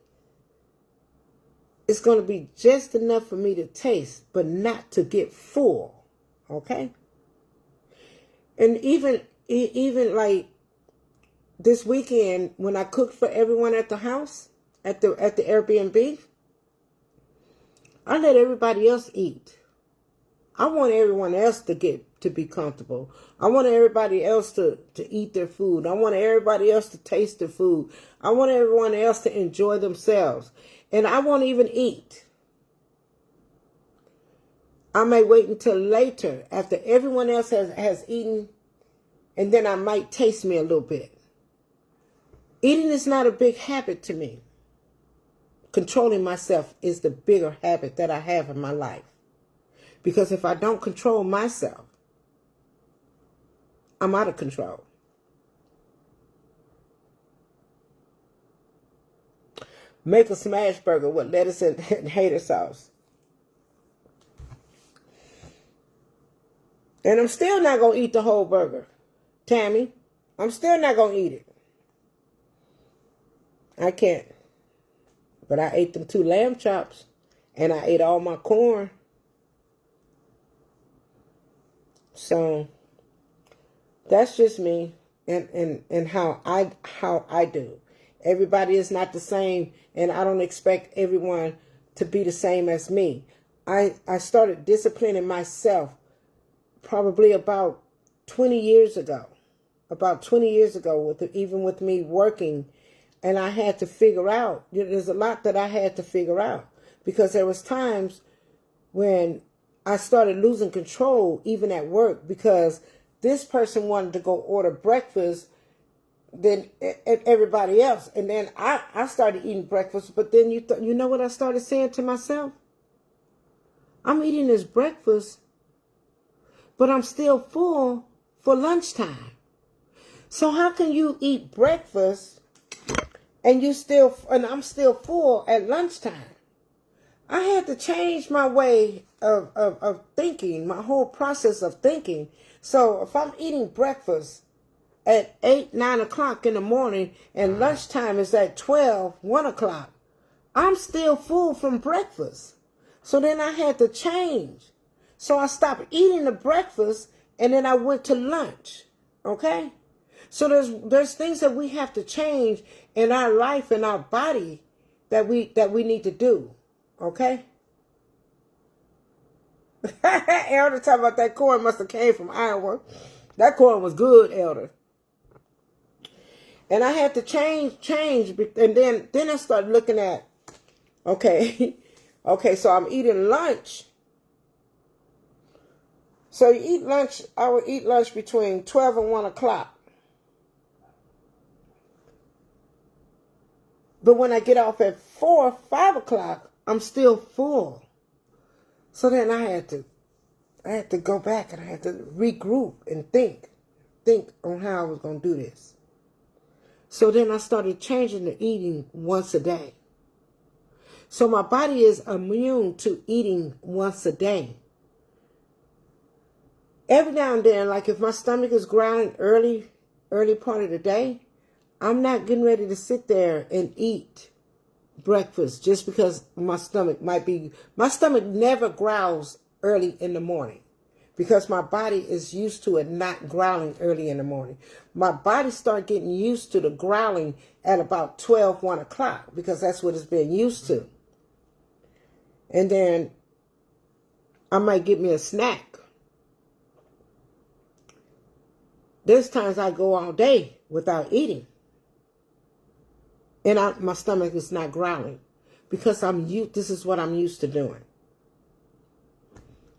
it's going to be just enough for me to taste, but not to get full. Okay? And even like this weekend when I cooked for everyone at the house, at the Airbnb, I let everybody else eat. I want everyone else to be comfortable. I want everybody else to eat their food. I want everybody else to taste their food. I want everyone else to enjoy themselves. And I won't even eat. I may wait until later after everyone else has eaten, and then I might taste me a little bit. Eating is not a big habit to me. Controlling myself is the bigger habit that I have in my life. Because if I don't control myself, I'm out of control. Make a smash burger with lettuce and hater sauce. And I'm still not going to eat the whole burger, Tammy. I'm still not going to eat it. I can't. But I ate them 2 lamb chops. And I ate all my corn. So that's just me and how I do. Everybody is not the same, and I don't expect everyone to be the same as me. I started disciplining myself probably about 20 years ago. About 20 years ago, even with me working, and I had to figure out. There's a lot that I had to figure out because there was times when I started losing control even at work because this person wanted to go order breakfast than everybody else. And then I started eating breakfast. But then you know what I started saying to myself? I'm eating this breakfast, but I'm still full for lunchtime. So how can you eat breakfast and I'm still full at lunchtime? I had to change my way of thinking, my whole process of thinking. So if I'm eating breakfast at 8, 9 o'clock in the morning and lunchtime is at 12, 1 o'clock, I'm still full from breakfast. So then I had to change. So I stopped eating the breakfast and then I went to lunch. Okay? So there's things that we have to change in our life and our body that we need to do. Okay? Elder talking about that corn must have came from Iowa. That corn was good, Elder. And I had to change, and then I started looking at, okay, okay, so I'm eating lunch. So you eat lunch, I would eat lunch between 12 and 1 o'clock. But when I get off at 4, 5 o'clock, I'm still full. So then I had to go back and I had to regroup and think on how I was going to do this. So then I started changing to eating once a day. So my body is immune to eating once a day. Every now and then, like if my stomach is growling early part of the day, I'm not getting ready to sit there and eat breakfast just because my stomach never growls early in the morning because my body is used to it not growling early in the morning. My body started getting used to the growling at about 12, 1 o'clock because that's what it's been used to. And then I might get me a snack. There's times I go all day without eating. And my stomach is not growling because this is what I'm used to doing.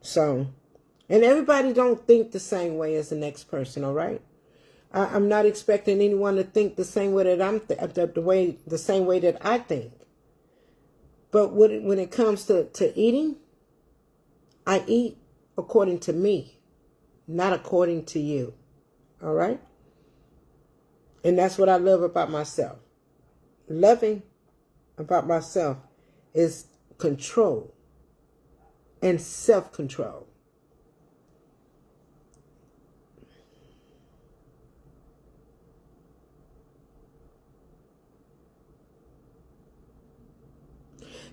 So, and everybody don't think the same way as the next person, all right? I'm not expecting anyone to think the same way that the same way that I think. But when it comes to eating, I eat according to me, not according to you, all right? And that's what I love about myself. Loving about myself is control and self-control.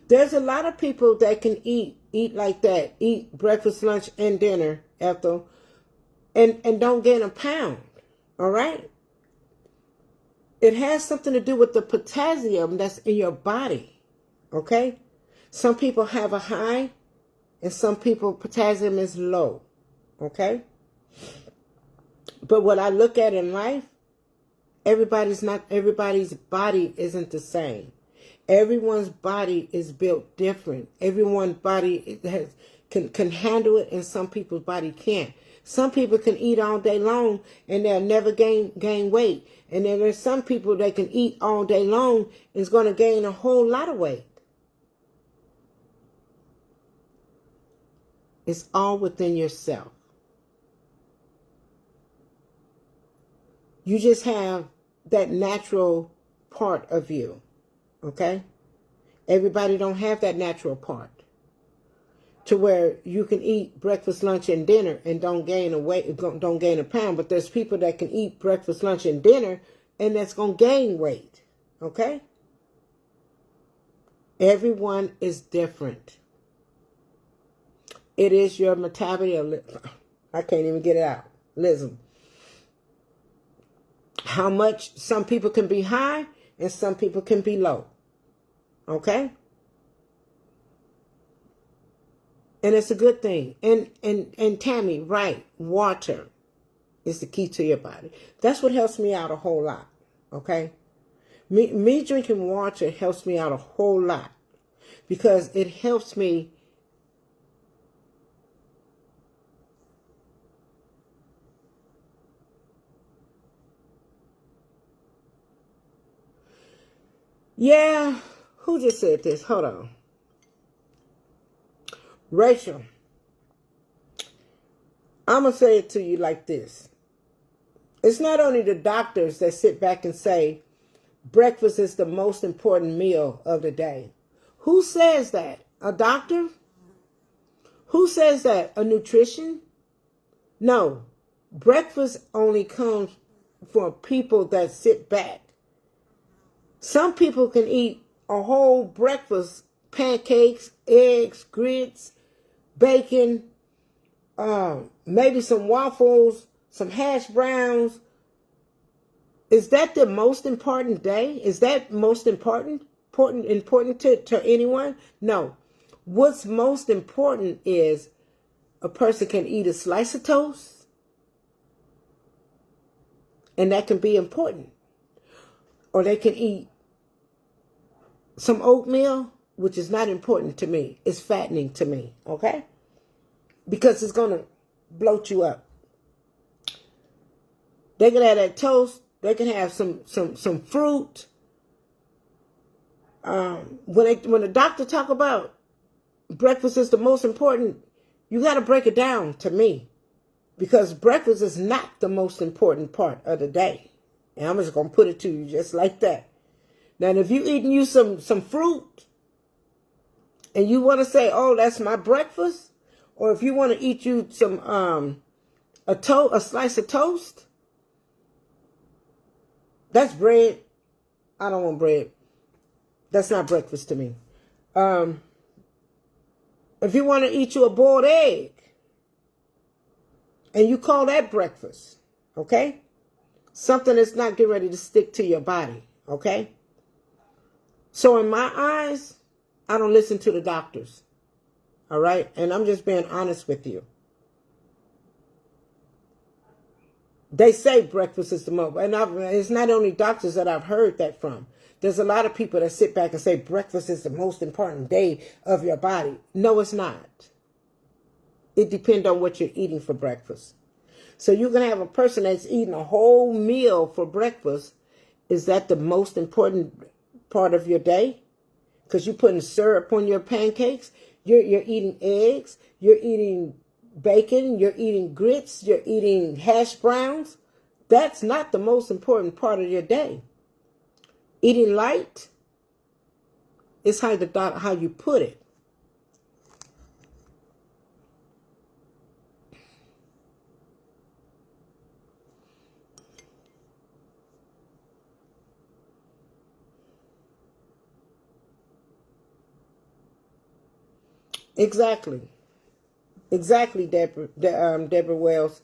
There's a lot of people that can eat like that, eat breakfast, lunch, and dinner, Ethel, and don't gain a pound, all right? It has something to do with the potassium that's in your body, okay? Some people have a high, and some people potassium is low, okay? But what I look at in life, everybody's body isn't the same. Everyone's body is built different. Everyone's body can handle it, and some people's body can't. Some people can eat all day long and they'll never gain weight. And then there's some people that can eat all day long and is going to gain a whole lot of weight. It's all within yourself. You just have that natural part of you. Okay? Everybody don't have that natural part to where you can eat breakfast, lunch, and dinner and don't gain a pound. But there's people that can eat breakfast, lunch, and dinner and that's going to gain weight. Okay? Everyone is different. It is your metabolism. I can't even get it out. Listen. How much some people can be high and some people can be low. Okay? And it's a good thing. And Tammy, right, water is the key to your body. That's what helps me out a whole lot. Okay? Me drinking water helps me out a whole lot. Because it helps me yeah, who just said this? Hold on. Rachel, I'm going to say it to you like this. It's not only the doctors that sit back and say breakfast is the most important meal of the day. Who says that? A doctor? Who says that? A nutrition? No. Breakfast only comes for people that sit back. Some people can eat a whole breakfast pancakes, eggs, grits, bacon, maybe some waffles, some hash browns. Is that the most important day? Is that most important to anyone? No. What's most important is a person can eat a slice of toast, and that can be important. Or they can eat some oatmeal, which is not important to me. It's fattening to me, okay? Because it's going to bloat you up. They can have that toast. They can have some fruit. When the doctor talk about breakfast is the most important, you got to break it down to me. Because breakfast is not the most important part of the day. And I'm just going to put it to you just like that. Now, if you eating you some fruit and you want to say, oh, that's my breakfast, or if you want to eat you some a slice of toast, that's bread. I don't want bread. That's not breakfast to me. If you want to eat you a boiled egg and you call that breakfast, okay? Something that's not getting ready to stick to your body, okay? So in my eyes, I don't listen to the doctors, all right? And I'm just being honest with you. They say breakfast is the most, and it's not only doctors that I've heard that from. There's a lot of people that sit back and say breakfast is the most important day of your body. No, it's not. It depends on what you're eating for breakfast. So you're going to have a person that's eating a whole meal for breakfast. Is that the most important part of your day? Because you're putting syrup on your pancakes. You're eating eggs. You're eating bacon. You're eating grits. You're eating hash browns. That's not the most important part of your day. Eating light is how you put it. Exactly, Deborah Wells.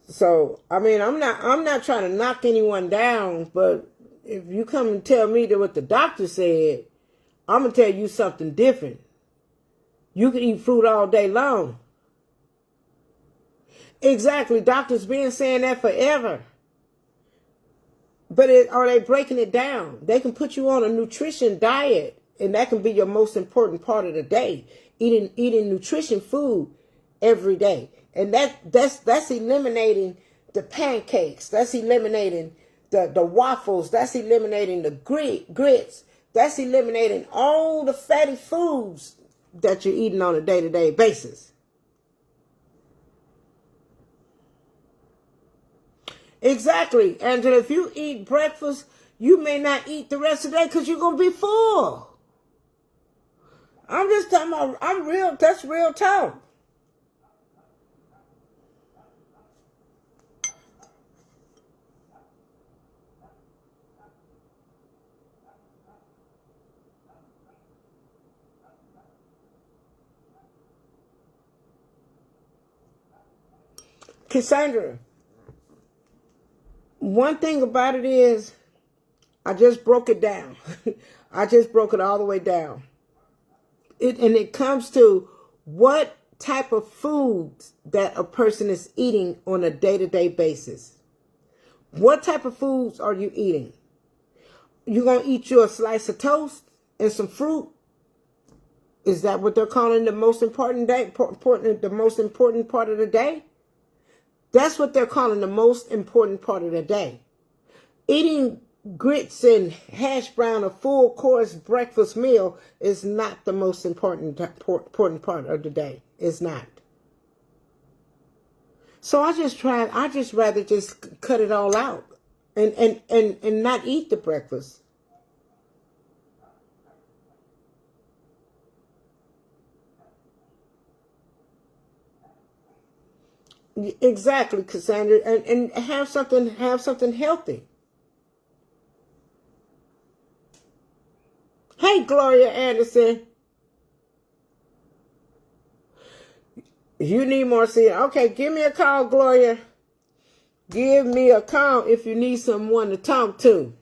So I mean, I'm not trying to knock anyone down, but if you come and tell me that what the doctor said, I'm gonna tell you something different. You can eat fruit all day long. Exactly, doctors been saying that forever. But are they breaking it down? They can put you on a nutrition diet, and that can be your most important part of the day. Eating nutrition food every day. And that's eliminating the pancakes. That's eliminating the waffles. That's eliminating the grits. That's eliminating all the fatty foods that you're eating on a day-to-day basis. Exactly. Angela, if you eat breakfast, you may not eat the rest of the day because you're going to be full. I'm just talking about, that's real talk. Cassandra, one thing about it is, I just broke it down. I just broke it all the way down. And it comes to what type of foods that a person is eating on a day-to-day basis. What type of foods are you eating? You going to eat you a slice of toast and some fruit? Is that what they're calling the most important the most important part of the day? That's what they're calling the most important part of the day. Eating grits and hash brown, a full course breakfast meal, is not the most important part of the day. It's not. So I just rather just cut it all out and not eat the breakfast. Exactly, Cassandra, and have something healthy. Hey, Gloria Anderson. You need more seed. Okay, give me a call, Gloria. Give me a call if you need someone to talk to.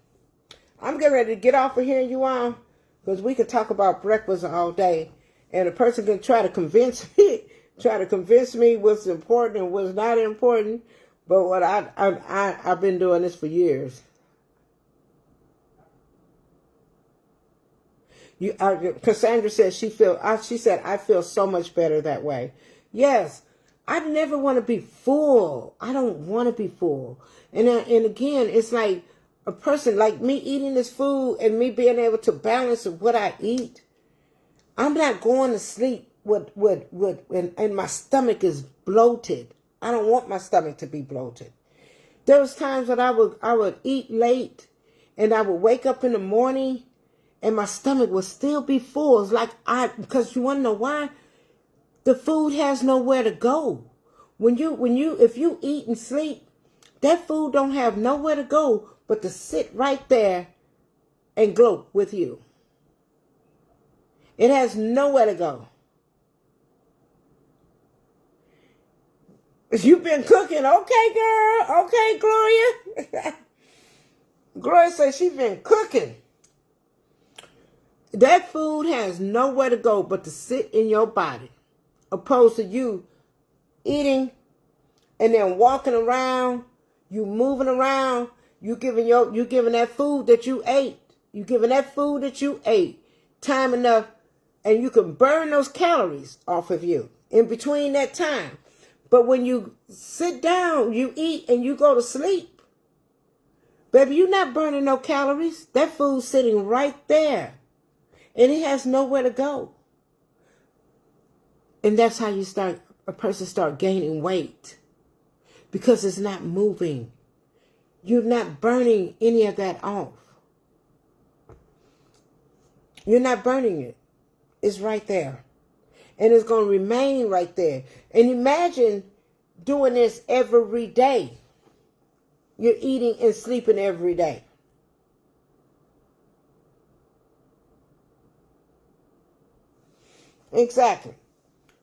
I'm getting ready to get off of here, you all, because we could talk about breakfast all day, and a person can try to convince me what's important and what's not important. But what I've been doing this for years. Cassandra said she said I feel so much better that way. Yes, I never want to be full. I don't want to be full. And again, it's like a person like me eating this food and me being able to balance what I eat. I'm not going to sleep and my stomach is bloated. I don't want my stomach to be bloated. There was times that I would eat late and I would wake up in the morning and my stomach would still be full. It's like because you want to know why? The food has nowhere to go. If you eat and sleep, that food don't have nowhere to go but to sit right there and gloat with you. It has nowhere to go. You've been cooking. Okay, girl. Okay, Gloria. Gloria says she's been cooking. That food has nowhere to go but to sit in your body. Opposed to you eating and then walking around, you moving around, you giving that food that you ate. You giving that food that you ate time enough, and you can burn those calories off of you in between that time. But when you sit down, you eat and you go to sleep, baby, you're not burning no calories. That food's sitting right there. And it has nowhere to go. And that's how a person start gaining weight. Because it's not moving. You're not burning any of that off. You're not burning it. It's right there. And it's going to remain right there. And imagine doing this every day. You're eating and sleeping every day. Exactly.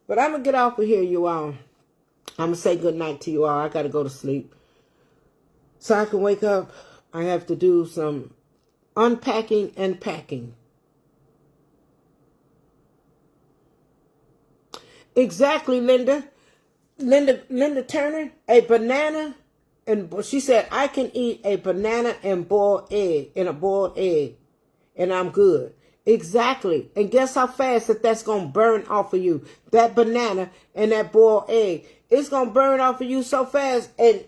But I'm going to get off of here, you all. I'm going to say good night to you all. I got to go to sleep. So I can wake up. I have to do some unpacking and packing. Exactly, Linda. Linda Turner, a banana. And she said, I can eat a banana and boiled egg, and I'm good. Exactly. And guess how fast that's going to burn off of you? That banana and that boiled egg. It's going to burn off of you so fast, and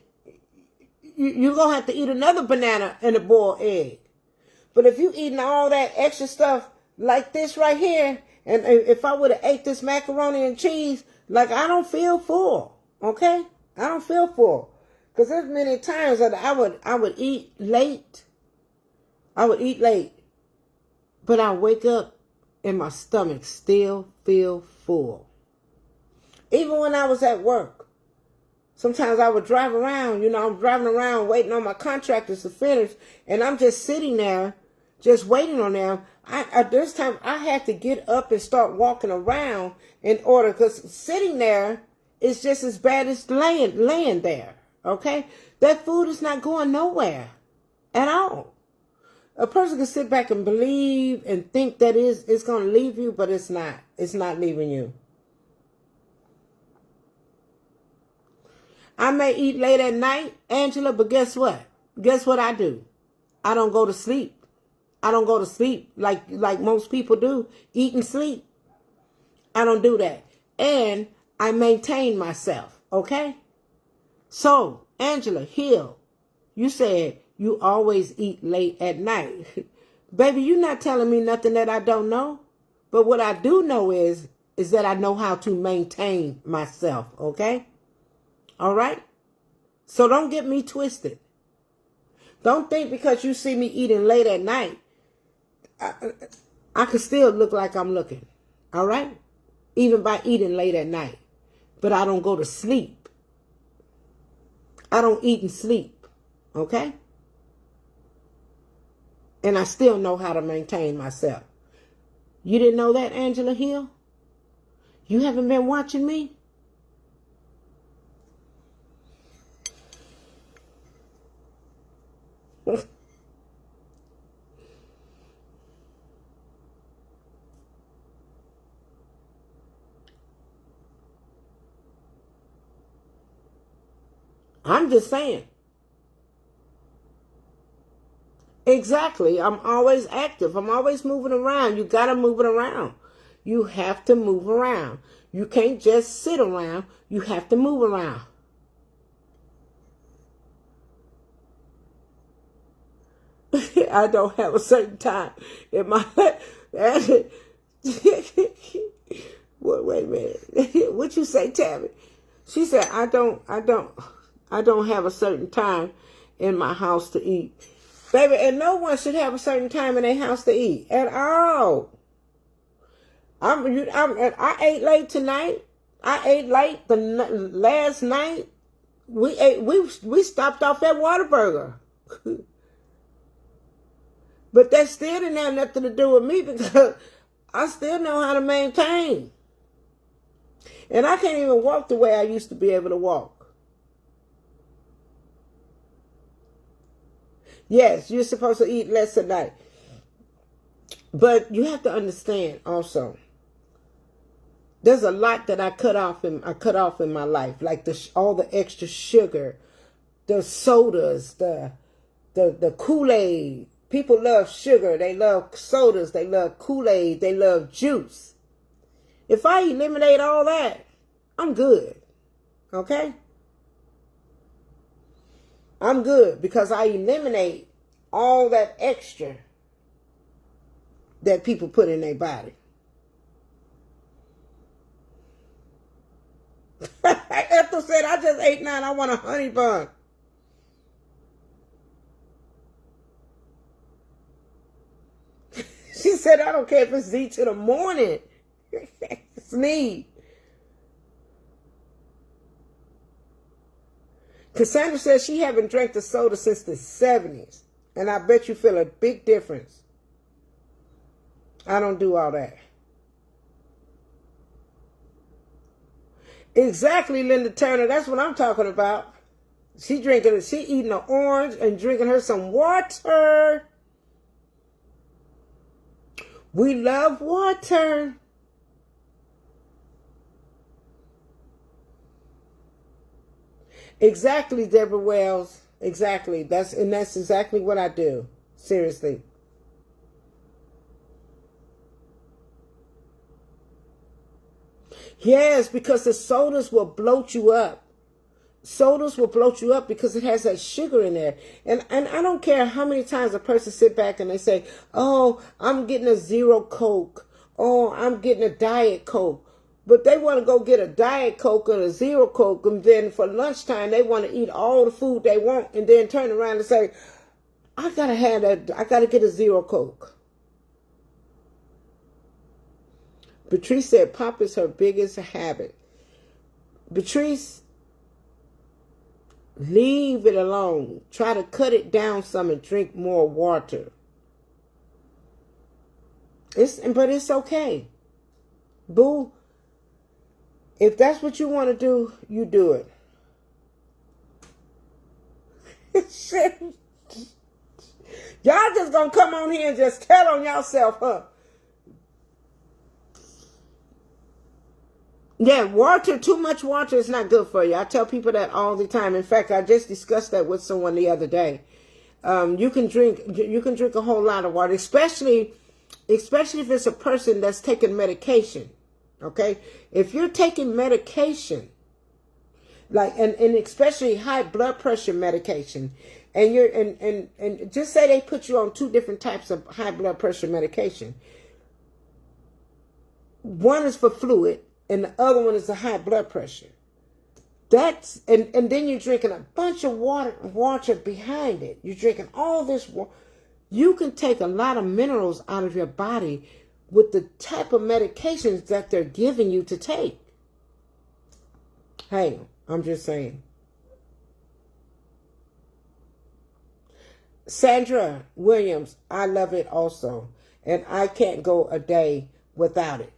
you're going to have to eat another banana and a boiled egg. But if you eating all that extra stuff like this right here, and if I would have ate this macaroni and cheese, like, I don't feel full, okay? I don't feel full. Because there's many times that I would eat late. But I wake up and my stomach still feel full. Even when I was at work. Sometimes I would drive around, I'm driving around waiting on my contractors to finish, and I'm just sitting there, just waiting on them. This time I had to get up and start walking around in order, because sitting there is just as bad as laying there, okay? That food is not going nowhere at all. A person can sit back and believe and think that it's going to leave you, but it's not. It's not leaving you. I may eat late at night, Angela, but guess what? Guess what I do? I don't go to sleep. I don't go to sleep like most people do. Eat and sleep. I don't do that. And I maintain myself, okay? So, Angela Hill, you said you always eat late at night. Baby, you're not telling me nothing that I don't know. But what I do know is that I know how to maintain myself, okay? All right? So don't get me twisted. Don't think because you see me eating late at night, I can still look like I'm looking. All right? Even by eating late at night. But I don't go to sleep. I don't eat and sleep. Okay? And I still know how to maintain myself. You didn't know that, Angela Hill? You haven't been watching me? I'm just saying. Exactly. I'm always active. I'm always moving around. You got to move it around. You have to move around. You can't just sit around. You have to move around. I don't have a certain time in my wait a minute. What you say, Tabby? She said, I don't have a certain time in my house to eat. Baby, and no one should have a certain time in their house to eat at all. I ate late tonight. I ate late the last night. We stopped off at Whataburger. But that still didn't have nothing to do with me because I still know how to maintain. And I can't even walk the way I used to be able to walk. Yes, you're supposed to eat less at night. But you have to understand also, there's a lot that I cut off in my life, like all the extra sugar, the sodas, the Kool-Aid. People love sugar, they love sodas, they love Kool-Aid, they love juice. If I eliminate all that, I'm good. Okay? I'm good because I eliminate all that extra that people put in their body. Ethel said, I just ate 9. I want a honey bun. She said, I don't care if it's Z to the morning. Sneeze. Cassandra says she haven't drank the soda since the 70s. And I bet you feel a big difference. I don't do all that. Exactly, Linda Turner. That's what I'm talking about. She eating an orange and drinking her some water. We love water. Exactly, Deborah Wells. Exactly. That's exactly what I do. Seriously. Yes, because the sodas will bloat you up. Sodas will bloat you up because it has that sugar in there. And I don't care how many times a person sit back and they say, oh, I'm getting a zero Coke. Oh, I'm getting a Diet Coke. But they want to go get a Diet Coke and a zero Coke, and then for lunchtime they want to eat all the food they want and then turn around and say, I gotta get a zero Coke. Patrice said pop is her biggest habit. Patrice, leave it alone. Try to cut it down some and drink more water. But it's okay. Boo, if that's what you want to do, you do it. Y'all just gonna come on here and just tell on yourself, huh? Yeah, water, too much water is not good for you. I tell people that all the time. In fact, I just discussed that with someone the other day. You can drink a whole lot of water, especially if it's a person that's taking medication. Okay? If you're taking medication, like and especially high blood pressure medication, and you're and just say they put you on 2 different types of high blood pressure medication. One is for fluid, and the other one is the high blood pressure. That's and then you're drinking a bunch of water behind it. You're drinking all this water. You can take a lot of minerals out of your body with the type of medications that they're giving you to take. Hey, I'm just saying. Sandra Williams, I love it also. And I can't go a day without it.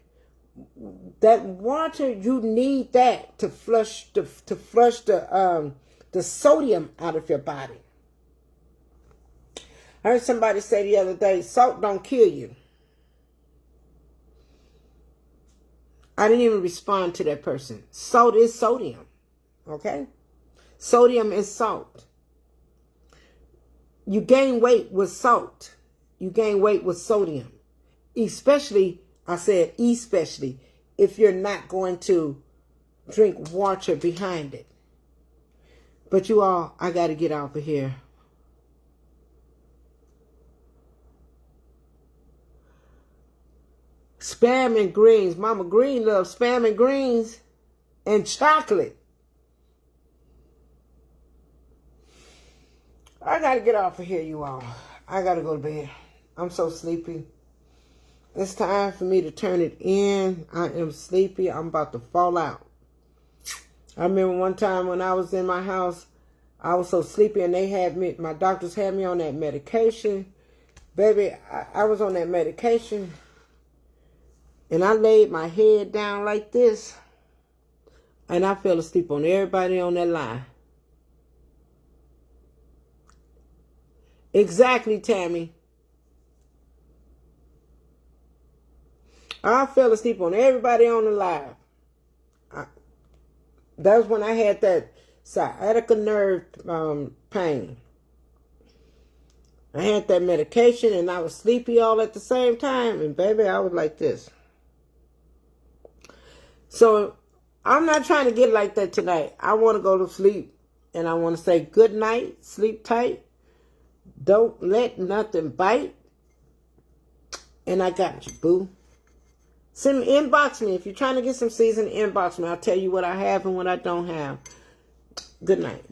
That water, you need that to flush the sodium out of your body. I heard somebody say the other day, salt don't kill you. I didn't even respond to that person. Salt is sodium. Okay? Sodium is salt. You gain weight with salt. You gain weight with sodium. Especially, I said especially, if you're not going to drink water behind it. But you all, I got to get out of here. Spam and greens. Mama Green loves spam and greens and chocolate. I got to get off of here, you all. I got to go to bed. I'm so sleepy. It's time for me to turn it in. I am sleepy. I'm about to fall out. I remember one time when I was in my house, I was so sleepy and they had me, my doctors had me on that medication. Baby, I was on that medication and I laid my head down like this and I fell asleep on everybody on that line. Exactly, Tammy. I fell asleep on everybody on the live. That was when I had that sciatica nerve pain. I had that medication and I was sleepy all at the same time. And baby, I was like this. So I'm not trying to get like that tonight. I want to go to sleep. And I want to say good night. Sleep tight. Don't let nothing bite. And I got you, boo. Send me, inbox me. If you're trying to get some season, inbox me. I'll tell you what I have and what I don't have. Good night.